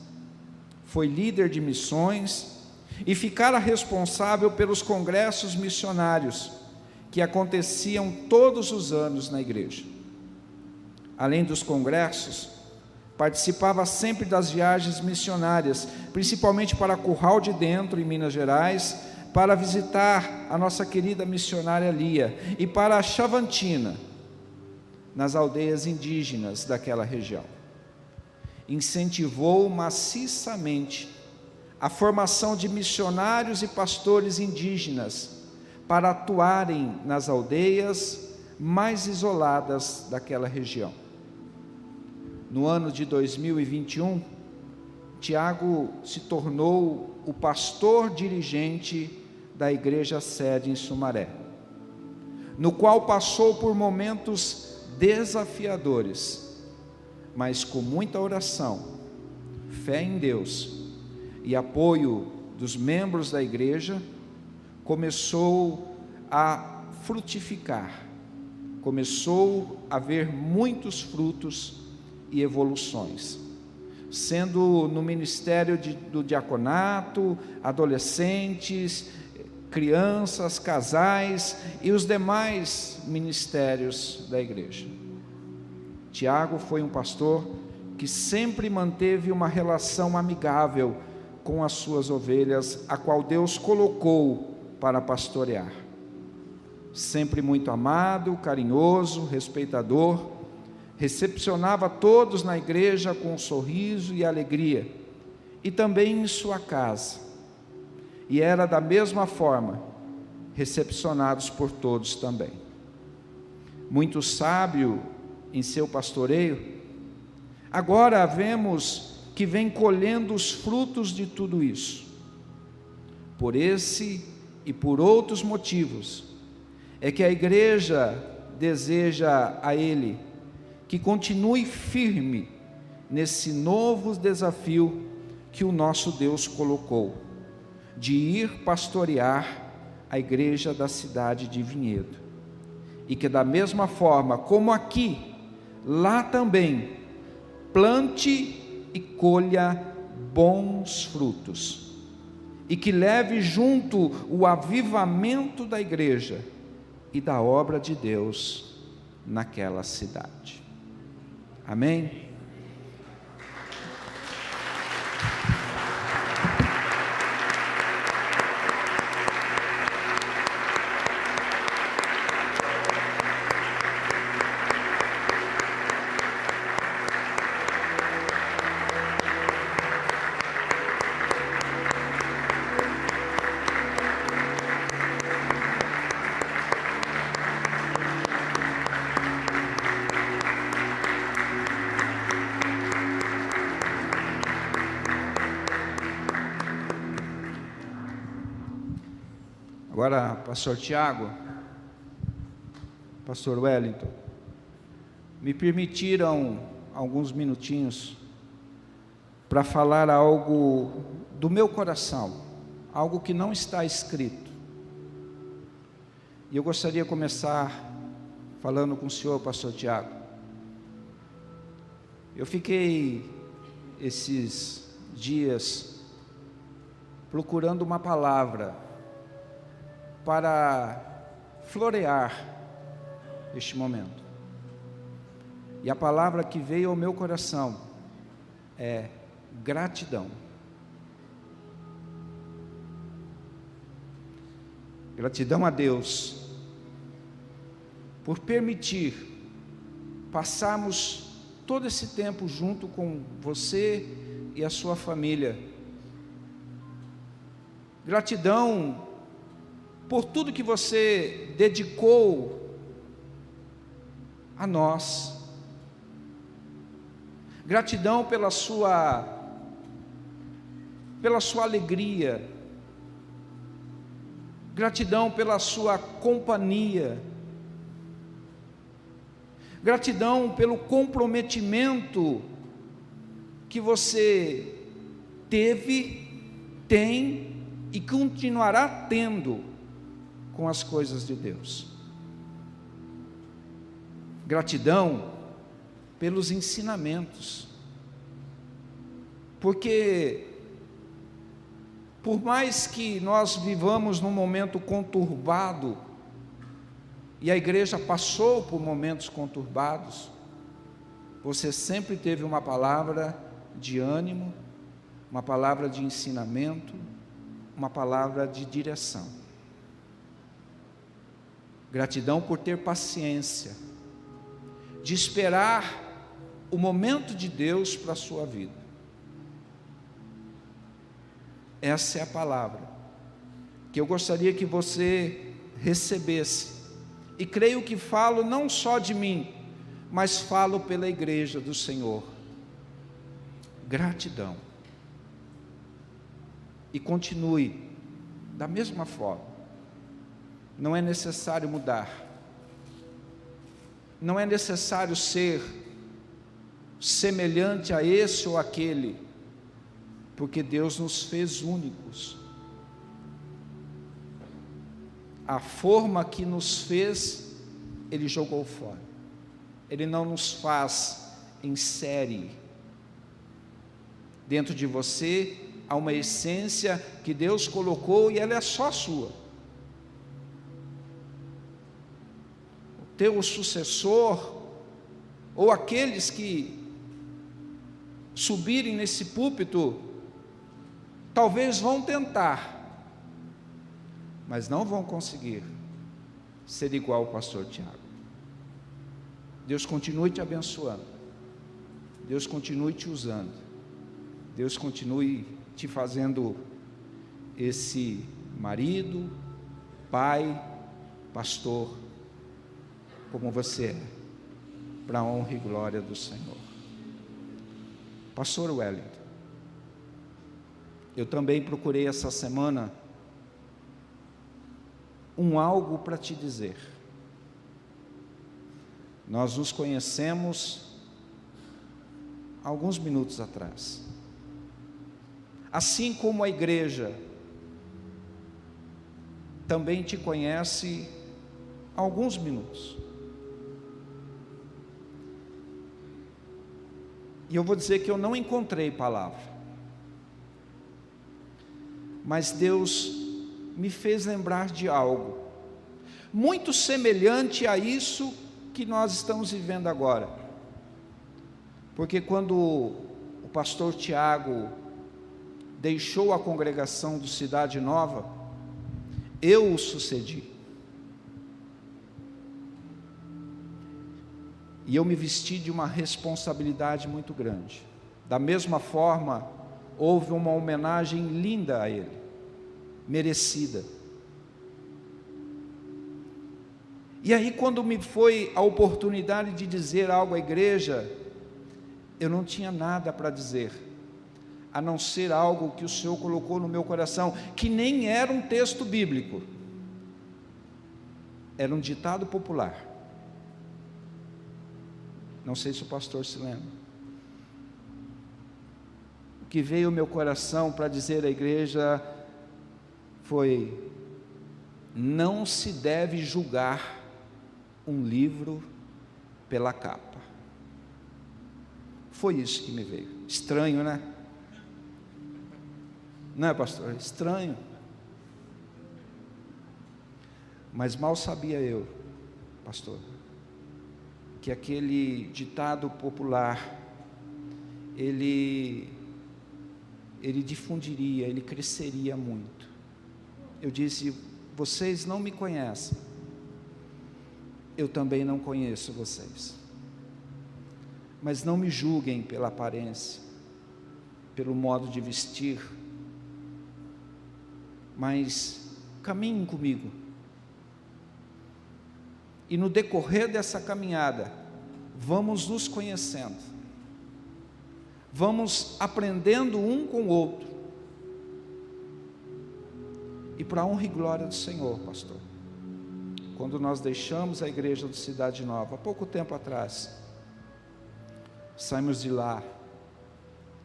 foi líder de missões e ficara responsável pelos congressos missionários que aconteciam todos os anos na igreja. Além dos congressos, participava sempre das viagens missionárias, principalmente para Curral de Dentro, em Minas Gerais, para visitar a nossa querida missionária Lia, e para a Chavantina, nas aldeias indígenas daquela região. Incentivou maciçamente a formação de missionários e pastores indígenas para atuarem nas aldeias mais isoladas daquela região. No ano de 2021, Tiago se tornou o pastor dirigente da igreja sede em Sumaré, no qual passou por momentos desafiadores, mas com muita oração, fé em Deus e apoio dos membros da igreja, começou a frutificar, começou a ver muitos frutos e evoluções, sendo no ministério do diaconato, adolescentes, crianças, casais e os demais ministérios da igreja. Tiago foi um pastor que sempre manteve uma relação amigável com as suas ovelhas, a qual Deus colocou para pastorear. Sempre muito amado, carinhoso, respeitador, recepcionava todos na igreja com um sorriso e alegria, e também em sua casa, e era da mesma forma recepcionados por todos também. Muito sábio em seu pastoreio, agora vemos que vem colhendo os frutos de tudo isso. Por esse e por outros motivos, é que a igreja deseja a ele que continue firme nesse novo desafio que o nosso Deus colocou, de ir pastorear a igreja da cidade de Vinhedo, e que da mesma forma como aqui, lá também, plante e colha bons frutos, e que leve junto o avivamento da igreja e da obra de Deus naquela cidade. Amém? Agora, pastor Tiago, pastor Wellington, me permitiram alguns minutinhos para falar algo do meu coração, algo que não está escrito. E eu gostaria de começar falando com o senhor, pastor Tiago. Eu fiquei esses dias procurando uma palavra para florear este momento, e a palavra que veio ao meu coração é gratidão. Gratidão a Deus por permitir passarmos todo esse tempo junto com você e a sua família. Gratidão por tudo que você dedicou a nós. Gratidão pela sua alegria. Gratidão pela sua companhia. Gratidão pelo comprometimento que você teve, tem e continuará tendo com as coisas de Deus. Gratidão pelos ensinamentos, porque por mais que nós vivamos num momento conturbado, e a igreja passou por momentos conturbados, você sempre teve uma palavra de ânimo, uma palavra de ensinamento, uma palavra de direção. Gratidão por ter paciência, de esperar o momento de Deus para a sua vida. Essa é a palavra que eu gostaria que você recebesse. E creio que falo não só de mim, mas falo pela igreja do Senhor. Gratidão. E continue da mesma forma. Não é necessário mudar. Não é necessário ser semelhante a esse ou aquele, porque Deus nos fez únicos. A forma que nos fez, Ele jogou fora. Ele não nos faz em série. Dentro de você há uma essência que Deus colocou e ela é só sua. O teu sucessor, ou aqueles que subirem nesse púlpito, talvez vão tentar, mas não vão conseguir ser igual ao pastor Tiago. Deus continue te abençoando, Deus continue te usando, Deus continue te fazendo esse marido, pai, pastor, como você é, para a honra e glória do Senhor. Pastor Wellington, eu também procurei essa semana algo para te dizer. Nós nos conhecemos alguns minutos atrás. Assim como a igreja também te conhece há alguns minutos. E eu vou dizer que eu não encontrei palavra, mas Deus me fez lembrar de algo muito semelhante a isso que nós estamos vivendo agora. Porque quando o pastor Tiago deixou a congregação do Cidade Nova, eu o sucedi. E eu me vesti de uma responsabilidade muito grande. Da mesma forma, houve uma homenagem linda a ele, merecida. E aí, quando me foi a oportunidade de dizer algo à igreja, eu não tinha nada para dizer, a não ser algo que o Senhor colocou no meu coração, que nem era um texto bíblico, era um ditado popular. Não sei se o pastor se lembra. O que veio ao meu coração para dizer à igreja foi: não se deve julgar um livro pela capa. Foi isso que me veio. Estranho, né? Não é, pastor? Estranho. Mas mal sabia eu, pastor, que aquele ditado popular, ele difundiria, ele cresceria muito. Eu disse: vocês não me conhecem, eu também não conheço vocês, mas não me julguem pela aparência, pelo modo de vestir, mas caminhem comigo, e no decorrer dessa caminhada, vamos nos conhecendo, vamos aprendendo um com o outro, e para a honra e glória do Senhor, pastor, quando nós deixamos a igreja do Cidade Nova, há pouco tempo atrás, saímos de lá,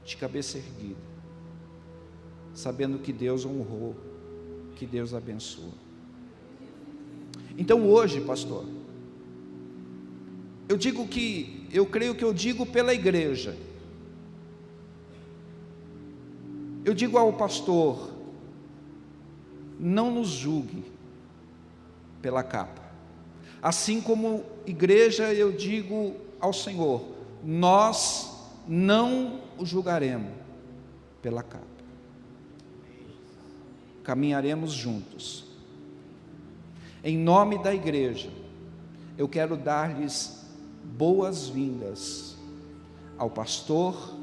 de cabeça erguida, sabendo que Deus honrou, que Deus abençoou. Então hoje, pastor, eu creio que eu digo pela igreja, eu digo ao pastor: não nos julgue pela capa. Assim como igreja, eu digo ao Senhor: nós não o julgaremos pela capa. Caminharemos juntos. Em nome da igreja, eu quero dar-lhes boas-vindas ao pastor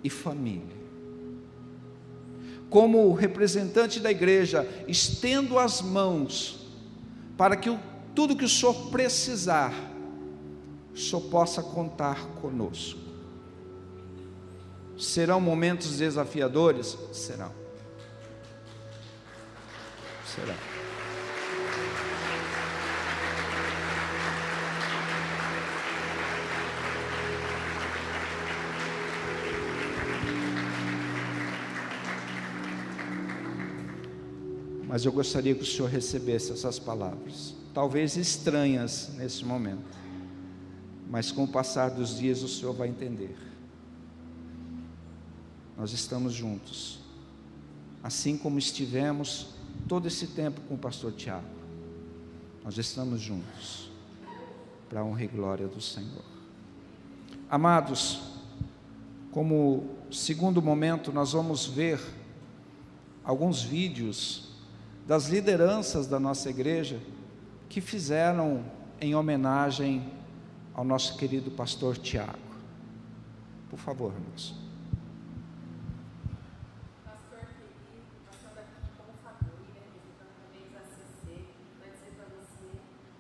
e família. Como representante da igreja, estendo as mãos para que tudo que o Senhor precisar, o Senhor possa contar conosco. Serão momentos desafiadores? Serão. Mas eu gostaria que o Senhor recebesse essas palavras, talvez estranhas nesse momento, mas com o passar dos dias o Senhor vai entender. Nós estamos juntos, assim como estivemos todo esse tempo com o pastor Tiago. Nós estamos juntos, para a honra e glória do Senhor. Amados, como segundo momento, nós vamos ver alguns vídeos das lideranças da nossa igreja que fizeram em homenagem ao nosso querido pastor Tiago. Por favor, irmãos. Pastor querido, passando aqui como família, visitando também a CC, vai dizer para você,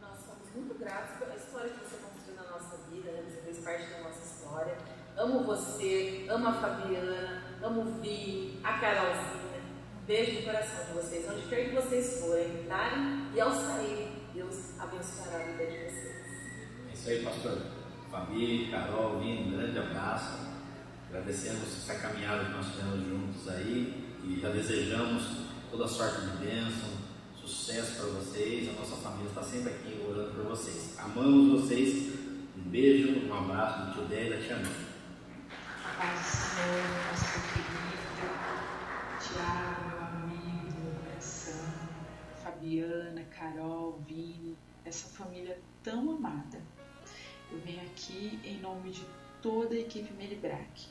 nós somos muito gratos pela história que você construiu na nossa vida, né? Você fez parte da nossa história. Amo você, amo a Fabiana, amo o Vi, a Carolzinha. Beijo no coração de vocês, onde quer que vocês forem, entrarem e ao sair, Deus abençoará a vida de vocês. É isso aí, pastor. Fabi, Carol, Lino, um grande abraço. Agradecemos essa caminhada que nós tivemos juntos aí e já desejamos toda sorte de bênção, sucesso para vocês. A nossa família está sempre aqui orando por vocês. Amamos vocês. Um beijo, um abraço do tio Dé e da tia Mãe. Paz do Senhor, pastor querido, Tiago, meu amigo do meu coração, Fabiana, Carol, Vini, essa família tão amada. Eu venho aqui em nome de toda a equipe Melibrac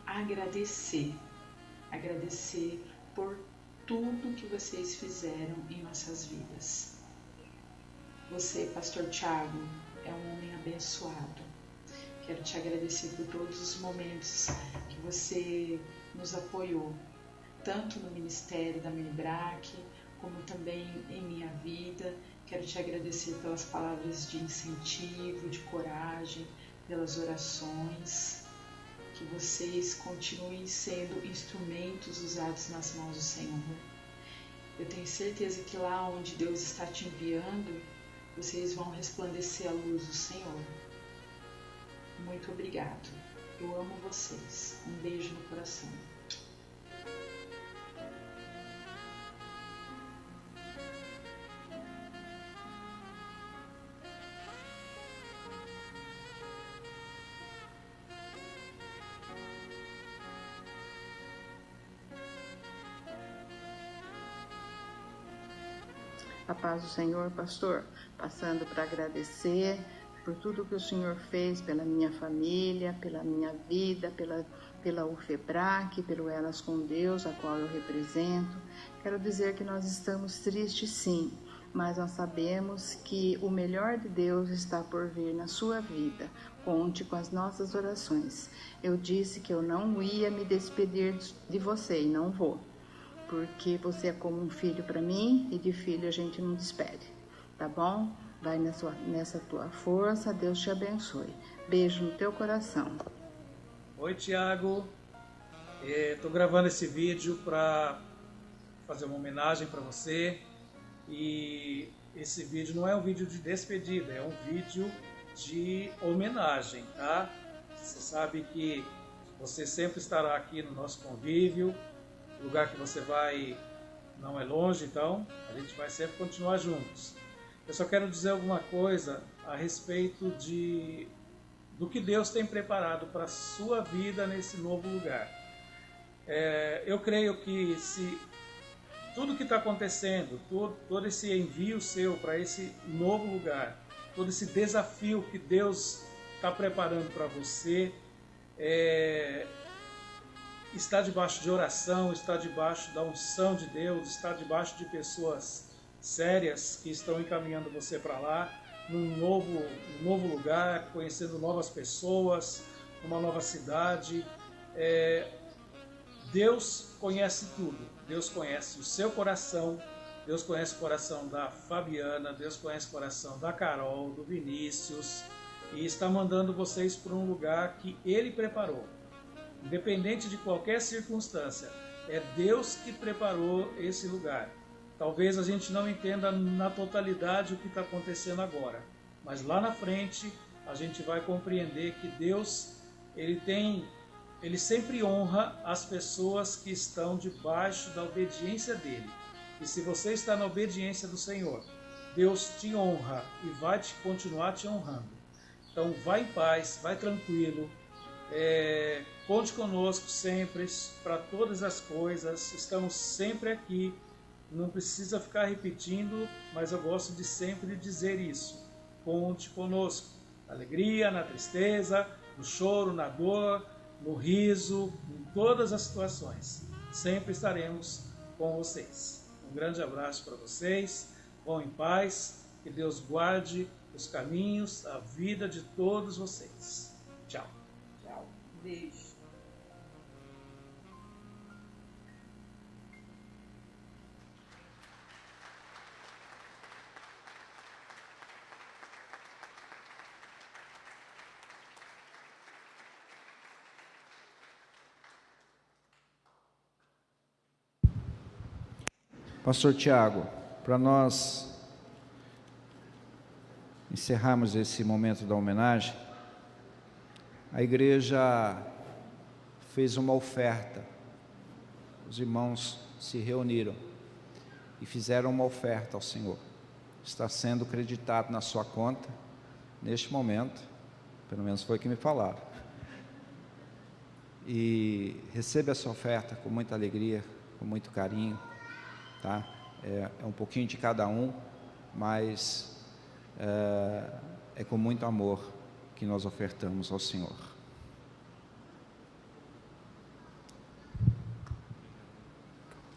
agradecer por tudo que vocês fizeram em nossas vidas. Você, pastor Tiago, é um homem abençoado. Quero te agradecer por todos os momentos que você nos apoiou, tanto no ministério da Melibrac, como também em minha vida. Quero te agradecer pelas palavras de incentivo, de coragem, pelas orações. Que vocês continuem sendo instrumentos usados nas mãos do Senhor. Eu tenho certeza que lá onde Deus está te enviando, vocês vão resplandecer a luz do Senhor. Muito obrigado. Eu amo vocês. Um beijo no coração. A paz do Senhor, pastor, passando para agradecer por tudo que o Senhor fez pela minha família, pela minha vida, pela UFEBRAC, pelo Elas com Deus, a qual eu represento. Quero dizer que nós estamos tristes sim, mas nós sabemos que o melhor de Deus está por vir na sua vida. Conte com as nossas orações. Eu disse que eu não ia me despedir de você e não vou, porque você é como um filho para mim e de filho a gente não despede, tá bom? Vai nessa tua força, Deus te abençoe. Beijo no teu coração. Oi, Tiago. Estou gravando esse vídeo para fazer uma homenagem para você. E esse vídeo não é um vídeo de despedida, é um vídeo de homenagem, tá? Você sabe que você sempre estará aqui no nosso convívio. O lugar que você vai não é longe, então a gente vai sempre continuar juntos. Eu só quero dizer alguma coisa a respeito do que Deus tem preparado para a sua vida nesse novo lugar. Eu creio que se tudo que está acontecendo, todo esse envio seu para esse novo lugar, todo esse desafio que Deus está preparando para você, está debaixo de oração, está debaixo da unção de Deus, está debaixo de pessoas sérias que estão encaminhando você para lá. num novo lugar, conhecendo novas pessoas, numa nova cidade. Deus conhece tudo. Deus conhece o seu coração, Deus conhece o coração da Fabiana, Deus conhece o coração da Carol, do Vinícius, e está mandando vocês para um lugar que Ele preparou. Independente de qualquer circunstância, é Deus que preparou esse lugar. Talvez a gente não entenda na totalidade o que está acontecendo agora, mas lá na frente a gente vai compreender que Deus, Ele sempre honra as pessoas que estão debaixo da obediência dEle. E se você está na obediência do Senhor, Deus te honra e vai continuar te honrando. Então vai em paz, vai tranquilo, conte conosco sempre para todas as coisas, estamos sempre aqui, não precisa ficar repetindo, mas eu gosto de sempre dizer isso. Conte conosco, na alegria, na tristeza, no choro, na dor, no riso, em todas as situações. Sempre estaremos com vocês. Um grande abraço para vocês, vão em paz, que Deus guarde os caminhos, a vida de todos vocês. Tchau. Tchau. Beijo. Pastor Tiago, para nós encerrarmos esse momento da homenagem, a igreja fez uma oferta. Os irmãos se reuniram e fizeram uma oferta ao Senhor. Está sendo creditado na sua conta neste momento, pelo menos foi o que me falaram. E receba essa oferta com muita alegria, com muito carinho. Tá? É um pouquinho de cada um, mas é com muito amor que nós ofertamos ao Senhor.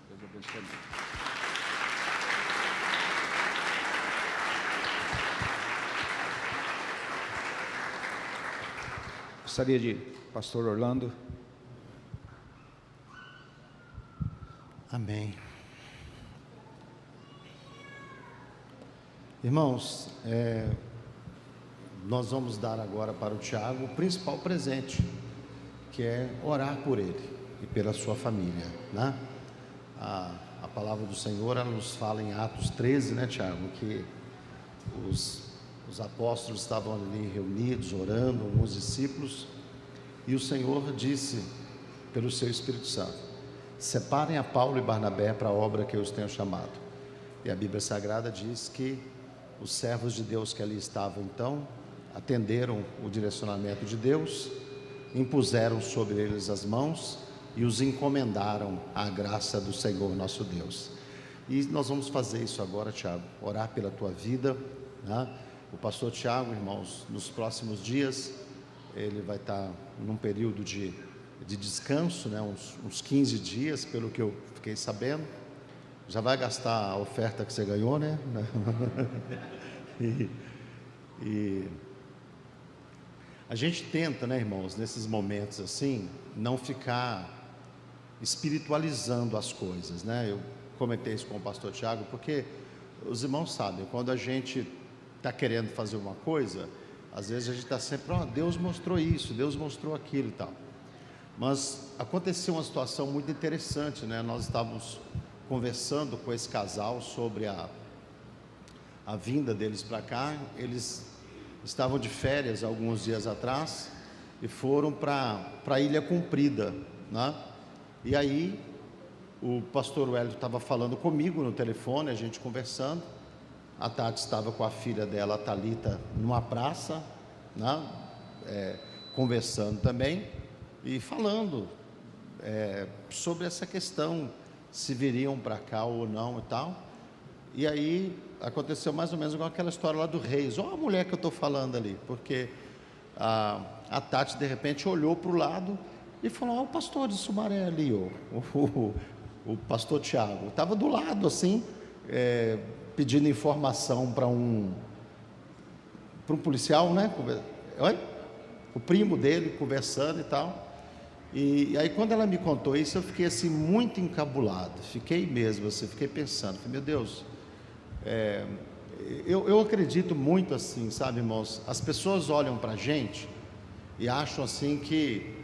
Deus abençoe. Gostaria de, pastor Orlando. Amém. Irmãos, nós vamos dar agora para o Tiago o principal presente, que é orar por ele e pela sua família, né? A palavra do Senhor, ela nos fala em Atos 13, né, Tiago, que os apóstolos estavam ali reunidos, orando, alguns discípulos, e o Senhor disse pelo seu Espírito Santo: separem a Paulo e Barnabé para a obra que eu os tenho chamado. E a Bíblia Sagrada diz que os servos de Deus que ali estavam, então, atenderam o direcionamento de Deus, impuseram sobre eles as mãos e os encomendaram à graça do Senhor nosso Deus. E nós vamos fazer isso agora, Tiago, orar pela tua vida, né? O pastor Tiago, irmãos, nos próximos dias, ele vai estar num período de descanso, né? uns 15 dias, pelo que eu fiquei sabendo. Já vai gastar a oferta que você ganhou, né? E a gente tenta, né, irmãos, nesses momentos assim, não ficar espiritualizando as coisas, né? Eu comentei isso com o pastor Tiago, porque os irmãos sabem, quando a gente está querendo fazer uma coisa, às vezes a gente está sempre, Deus mostrou isso, Deus mostrou aquilo e tal. Mas aconteceu uma situação muito interessante, né? Nós estávamos conversando com esse casal sobre a vinda deles para cá. Eles estavam de férias alguns dias atrás e foram para a Ilha Comprida, né? E aí o pastor Wellington estava falando comigo no telefone, a gente conversando. A Tati estava com a filha dela, a Thalita, numa praça, né? Conversando também e falando sobre essa questão, se viriam para cá ou não e tal. E aí aconteceu mais ou menos com aquela história lá do Reis. Olha a mulher que eu estou falando ali, porque a Tati de repente olhou para o lado e falou: o pastor de Sumaré ali, o pastor Tiago, estava do lado assim, pedindo informação para para um policial, né? Oi? O primo dele conversando e tal. E aí quando ela me contou isso, eu fiquei assim muito encabulado. Fiquei mesmo, assim, fiquei pensando, meu Deus, eu acredito muito assim, sabe, irmãos? As pessoas olham para a gente e acham assim que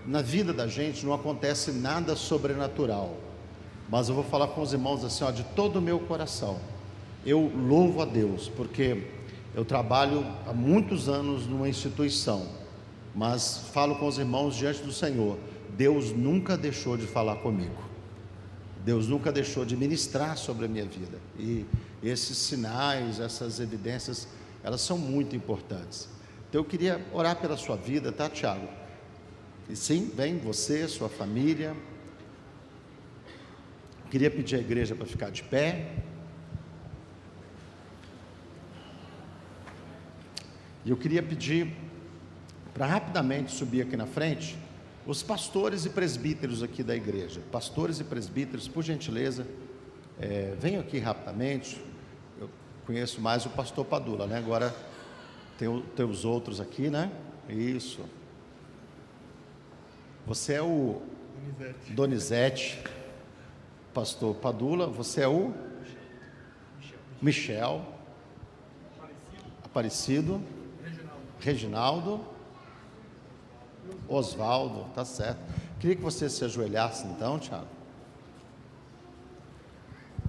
na vida da gente não acontece nada sobrenatural. Mas eu vou falar com os irmãos assim, ó, de todo o meu coração. Eu louvo a Deus, porque eu trabalho há muitos anos numa instituição, mas falo com os irmãos diante do Senhor. Deus nunca deixou de falar comigo. Deus nunca deixou de ministrar sobre a minha vida. E esses sinais, essas evidências, elas são muito importantes. Então eu queria orar pela sua vida, tá, Tiago? E sim, vem você, sua família. Queria pedir à igreja para ficar de pé. E eu queria pedir para rapidamente subir aqui na frente os pastores e presbíteros aqui da igreja. Pastores e presbíteros, por gentileza, venham aqui rapidamente. Eu conheço mais o pastor Padula, né? Agora tem os outros aqui, né? Isso. Você é o Donizete. Pastor Padula, você é o Michel, Aparecido, Reginaldo, Osvaldo, tá certo. Queria que você se ajoelhasse então, Tiago.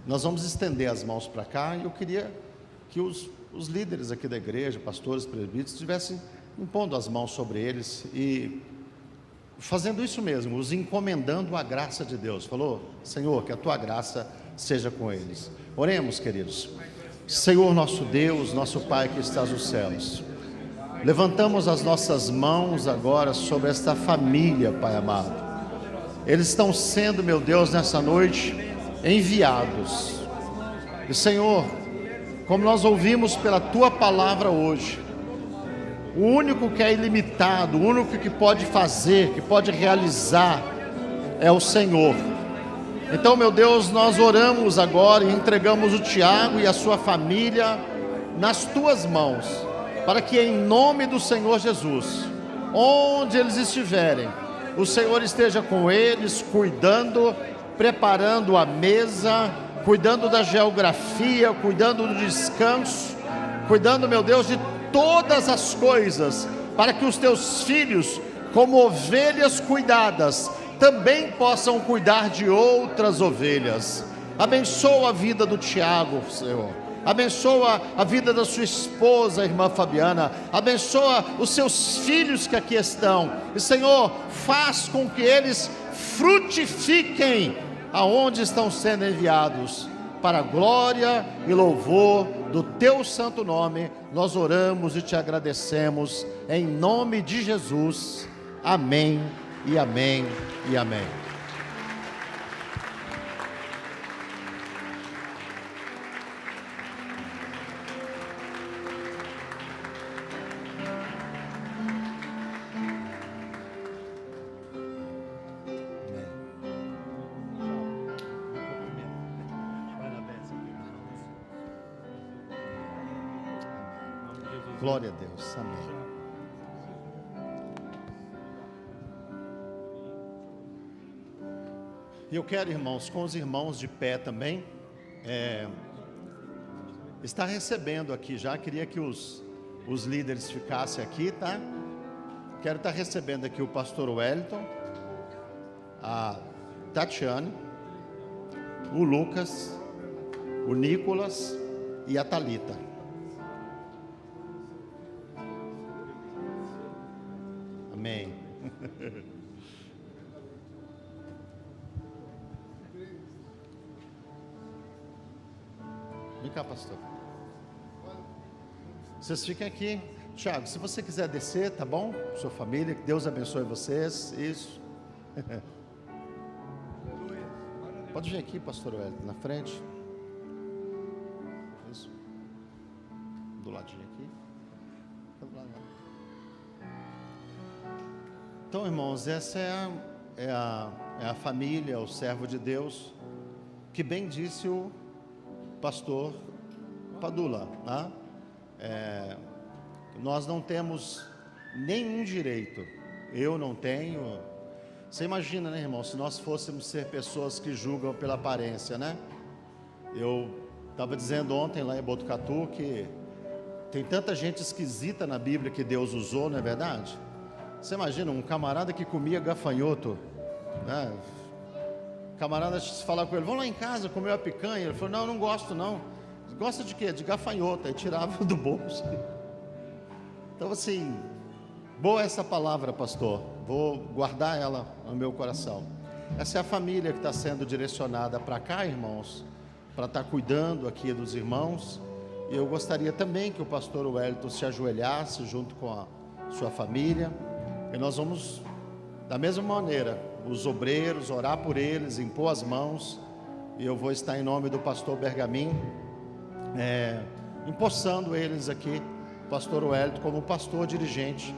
Nós vamos estender as mãos para cá e eu queria que os líderes aqui da igreja, pastores, presbíteros, estivessem impondo as mãos sobre eles e fazendo isso mesmo, os encomendando a graça de Deus. Falou, Senhor, que a tua graça seja com eles. Oremos, queridos. Senhor nosso Deus, nosso Pai que estás nos céus, levantamos as nossas mãos agora sobre esta família, Pai amado. Eles estão sendo, meu Deus, nessa noite enviados. E Senhor, como nós ouvimos pela tua palavra hoje, o único que é ilimitado, o único que pode fazer, que pode realizar, é o Senhor. Então, meu Deus, nós oramos agora e entregamos o Tiago e a sua família nas tuas mãos, para que em nome do Senhor Jesus, onde eles estiverem, o Senhor esteja com eles, cuidando, preparando a mesa, cuidando da geografia, cuidando do descanso, cuidando, meu Deus, de todas as coisas, para que os teus filhos, como ovelhas cuidadas, também possam cuidar de outras ovelhas. Abençoa a vida do Tiago, Senhor. Abençoa a vida da sua esposa, a irmã Fabiana. Abençoa os seus filhos que aqui estão. E Senhor, faz com que eles frutifiquem aonde estão sendo enviados. Para a glória e louvor do teu santo nome, nós oramos e te agradecemos, em nome de Jesus. Amém e amém e amém. Glória a Deus, amém. E eu quero, irmãos, com os irmãos de pé também, está recebendo aqui já, queria que os líderes ficassem aqui, tá? Quero estar recebendo aqui o pastor Wellington, a Tatiane, o Lucas, o Nicolas e a Thalita. Amém. Vem cá, pastor. Vocês fiquem aqui. Tiago, se você quiser descer, tá bom? Sua família, que Deus abençoe vocês. Isso. Pode vir aqui, pastor Wellington, na frente. Isso. Do ladinho aqui. Do lado. Então, irmãos, essa é a família, o servo de Deus, que bem disse o pastor Padula, né? Nós não temos nenhum direito, eu não tenho. Você imagina, né, irmão, se nós fôssemos ser pessoas que julgam pela aparência, né? Eu estava dizendo ontem lá em Botucatu que tem tanta gente esquisita na Bíblia que Deus usou, não é verdade? Você imagina um camarada que comia gafanhoto, né? O camarada falava com ele, vamos lá em casa comer uma picanha. Ele falou, não, não gosto não. Gosta de quê? De gafanhoto. Aí tirava do bolso. Então assim, boa essa palavra, pastor. Vou guardar ela no meu coração. Essa é a família que está sendo direcionada para cá, irmãos, para estar cuidando aqui dos irmãos. E eu gostaria também que o pastor Wellington se ajoelhasse junto com a sua família. E nós vamos, da mesma maneira, os obreiros, orar por eles, impor as mãos. E eu vou estar em nome do pastor Bergamin, empossando eles aqui, pastor Wellington, como pastor dirigente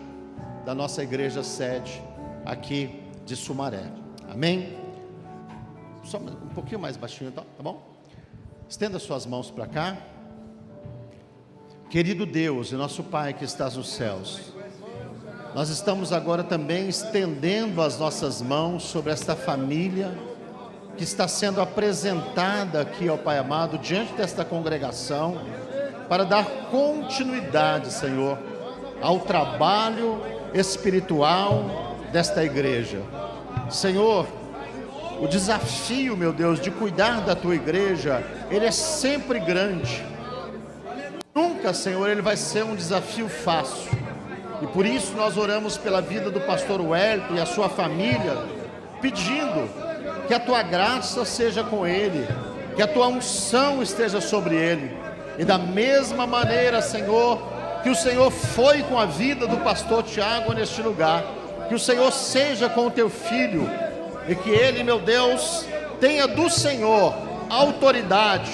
da nossa igreja sede aqui de Sumaré. Amém? Só um pouquinho mais baixinho, tá bom? Estenda suas mãos para cá. Querido Deus e nosso Pai que estás nos céus, nós estamos agora também estendendo as nossas mãos sobre esta família que está sendo apresentada aqui, ó Pai amado, diante desta congregação, para dar continuidade, Senhor, ao trabalho espiritual desta igreja. Senhor, o desafio, meu Deus, de cuidar da tua igreja, ele é sempre grande. Nunca, Senhor, ele vai ser um desafio fácil. E por isso nós oramos pela vida do pastor Wellington e a sua família, pedindo que a tua graça seja com ele, que a tua unção esteja sobre ele. E da mesma maneira, Senhor, que o Senhor foi com a vida do pastor Tiago neste lugar, que o Senhor seja com o teu filho, e que ele, meu Deus, tenha do Senhor autoridade,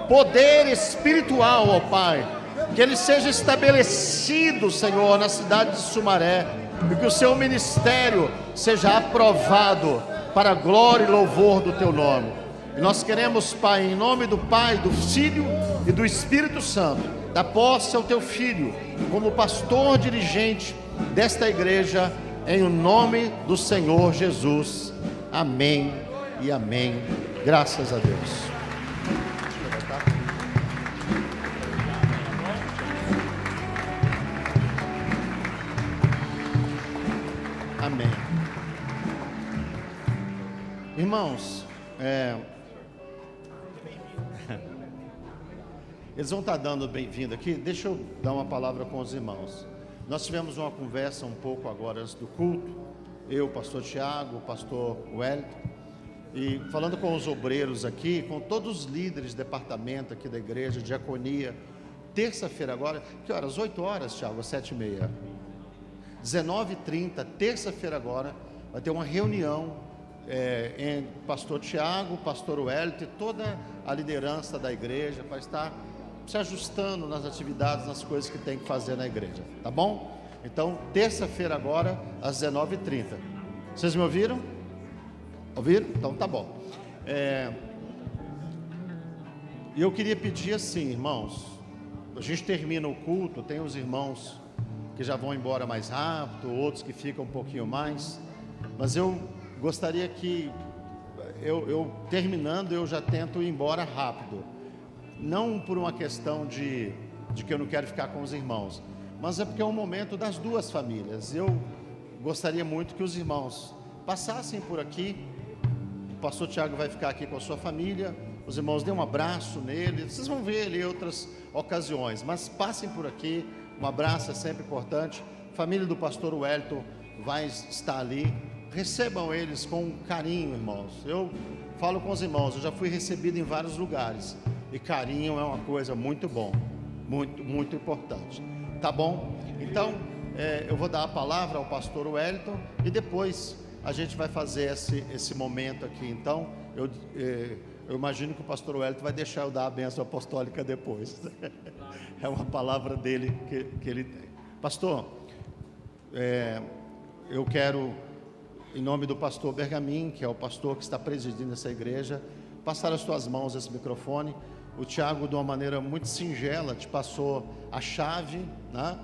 poder espiritual, ó Pai, que ele seja estabelecido, Senhor, na cidade de Sumaré, e que o seu ministério seja aprovado para a glória e louvor do teu nome. E nós queremos, Pai, em nome do Pai, do Filho e do Espírito Santo, dar posse ao teu filho como pastor dirigente desta igreja, em o nome do Senhor Jesus. Amém e amém. Graças a Deus. Amém. Irmãos, eles vão estar dando bem-vindo aqui. Deixa eu dar uma palavra com os irmãos. Nós tivemos uma conversa um pouco agora antes do culto, eu, o pastor Tiago, o pastor Wellington, e falando com os obreiros aqui, com todos os líderes de departamento aqui da igreja, diaconia. Terça-feira agora, que horas? 8 horas, Tiago? 7h30. 19h30, terça-feira agora, vai ter uma reunião entre o pastor Tiago, o pastor Wellington e toda a liderança da igreja, para estar se ajustando nas atividades, nas coisas que tem que fazer na igreja, tá bom? Então, terça-feira agora, às 19h30. Vocês me ouviram? Ouviram? Então tá bom. E eu queria pedir assim, irmãos, a gente termina o culto, tem os irmãos que já vão embora mais rápido, outros que ficam um pouquinho mais, mas eu gostaria que, eu terminando, eu já tento ir embora rápido, não por uma questão de que eu não quero ficar com os irmãos, mas é porque é um momento das duas famílias. Eu gostaria muito que os irmãos passassem por aqui, o pastor Tiago vai ficar aqui com a sua família, os irmãos dêem um abraço nele, vocês vão ver ele em outras ocasiões, mas passem por aqui, um abraço é sempre importante. A família do pastor Wellington vai estar ali, recebam eles com carinho, irmãos. Eu falo com os irmãos, eu já fui recebido em vários lugares, e carinho é uma coisa muito bom, muito, muito importante, tá bom? Então, eu vou dar a palavra ao pastor Wellington, e depois a gente vai fazer esse momento aqui. Então, eu imagino que o pastor Wellington vai deixar eu dar a bênção apostólica depois. É uma palavra dele que ele tem. Pastor, eu quero, em nome do pastor Bergamin, que é o pastor que está presidindo essa igreja, passar às tuas mãos esse microfone o Tiago, de uma maneira muito singela, te passou a chave, né,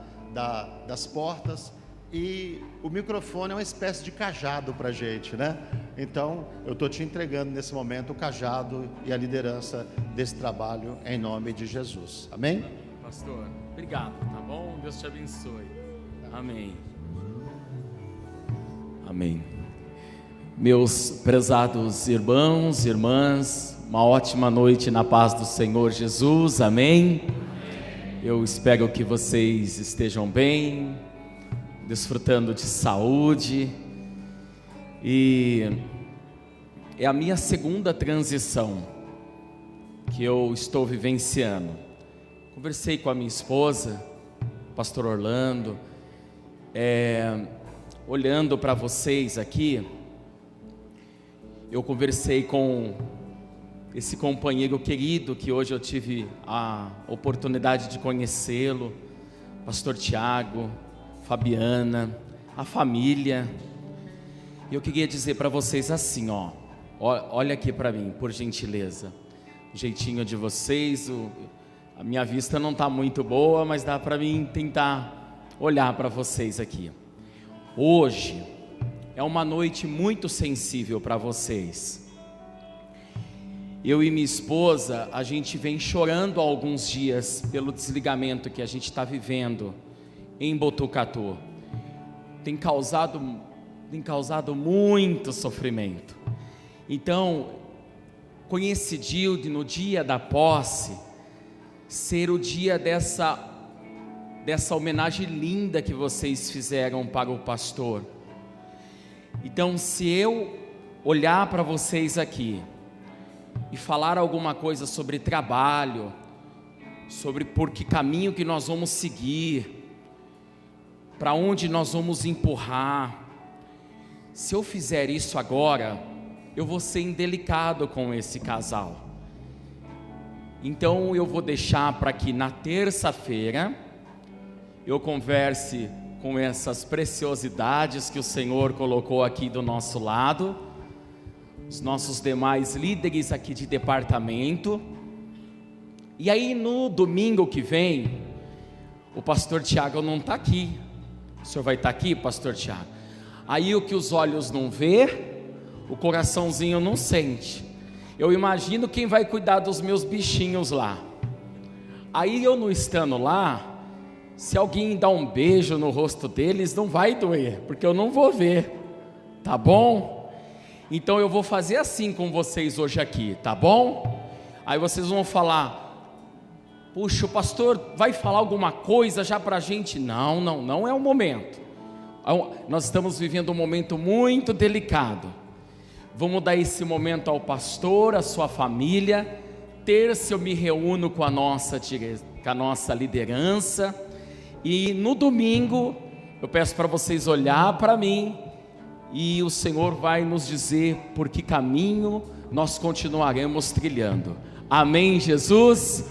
das portas, e o microfone é uma espécie de cajado para a gente, né? Então, eu estou te entregando nesse momento o cajado e a liderança desse trabalho em nome de Jesus. Amém? Pastor, obrigado, tá bom? Deus te abençoe. Amém. Amém. Meus prezados irmãos, irmãs, uma ótima noite na paz do Senhor Jesus, amém? Eu espero que vocês estejam bem, desfrutando de saúde, e é a minha segunda transição que eu estou vivenciando. Conversei com a minha esposa, pastor Orlando, olhando para vocês aqui, eu conversei com esse companheiro querido que hoje eu tive a oportunidade de conhecê-lo, pastor Tiago, Fabiana, a família. E eu queria dizer para vocês assim, olha aqui para mim, por gentileza, o jeitinho de vocês, a minha vista não está muito boa, mas dá para mim tentar olhar para vocês aqui. Hoje é uma noite muito sensível para vocês. Eu e minha esposa, a gente vem chorando há alguns dias pelo desligamento que a gente está vivendo em Botucatu. Tem causado muito sofrimento. Então, coincidiu de no dia da posse ser o dia dessa homenagem linda que vocês fizeram para o pastor. Então, se eu olhar para vocês aqui e falar alguma coisa sobre trabalho, sobre por que caminho que nós vamos seguir, para onde nós vamos empurrar, se eu fizer isso agora, eu vou ser indelicado com esse casal. Então eu vou deixar para que na terça-feira eu converse com essas preciosidades que o Senhor colocou aqui do nosso lado, os nossos demais líderes aqui de departamento. E aí no domingo que vem, o pastor Tiago não está aqui. O senhor vai estar aqui, pastor Tiago? Aí o que os olhos não vê, o coraçãozinho não sente. Eu imagino quem vai cuidar dos meus bichinhos lá. Aí eu não estando lá, se alguém dá um beijo no rosto deles, não vai doer, porque eu não vou ver, tá bom? Então eu vou fazer assim com vocês hoje aqui, tá bom? Aí vocês vão falar: puxa, o pastor vai falar alguma coisa já pra gente? Não é o momento. Nós estamos vivendo um momento muito delicado. Vamos dar esse momento ao pastor, à sua família. Terça eu me reúno com a nossa liderança. E no domingo eu peço para vocês olhar para mim e o Senhor vai nos dizer por que caminho nós continuaremos trilhando. Amém, Jesus?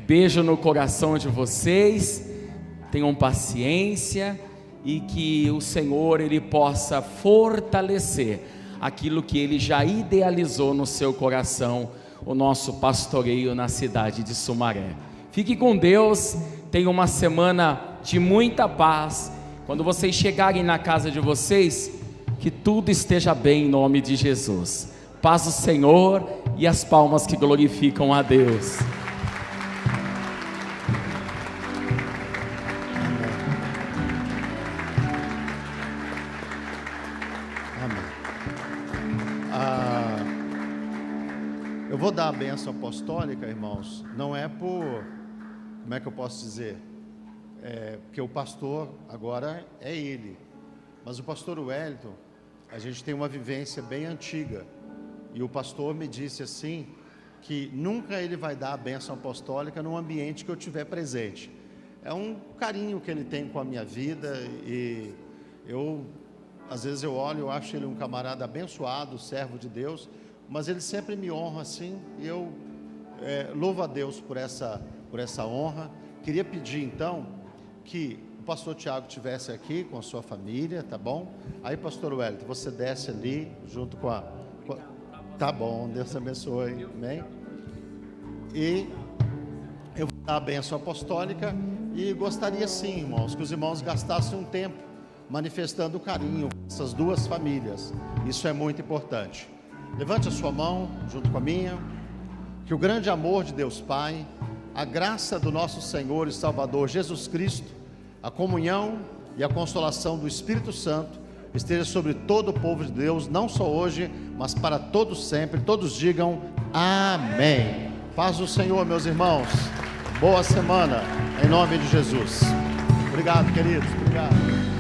Beijo no coração de vocês, tenham paciência e que o Senhor Ele possa fortalecer aquilo que Ele já idealizou no seu coração, o nosso pastoreio na cidade de Sumaré. Fique com Deus, tenha uma semana de muita paz. Quando vocês chegarem na casa de vocês, que tudo esteja bem em nome de Jesus. Paz do Senhor e as palmas que glorificam a Deus. Eu vou dar a bênção apostólica, irmãos, não é por, como é que eu posso dizer, porque o pastor agora é ele, mas o pastor Wellington, a gente tem uma vivência bem antiga, e o pastor me disse assim, que nunca ele vai dar a bênção apostólica num ambiente que eu tiver presente. É um carinho que ele tem com a minha vida, e às vezes eu olho, eu acho ele um camarada abençoado, servo de Deus, mas ele sempre me honra assim, e eu louvo a Deus por essa honra. Queria pedir então que o pastor Tiago estivesse aqui com a sua família, tá bom? Aí, pastor Wellington, você desce ali junto com a... Tá bom, Deus abençoe, amém? E eu vou dar a bênção apostólica e gostaria sim, irmãos, que os irmãos gastassem um tempo manifestando carinho com essas duas famílias. Isso é muito importante. Levante a sua mão junto com a minha. Que o grande amor de Deus Pai, a graça do nosso Senhor e Salvador Jesus Cristo, a comunhão e a consolação do Espírito Santo esteja sobre todo o povo de Deus, não só hoje, mas para todos sempre. Todos digam amém. Paz do Senhor, meus irmãos. Boa semana, em nome de Jesus. Obrigado, queridos. Obrigado.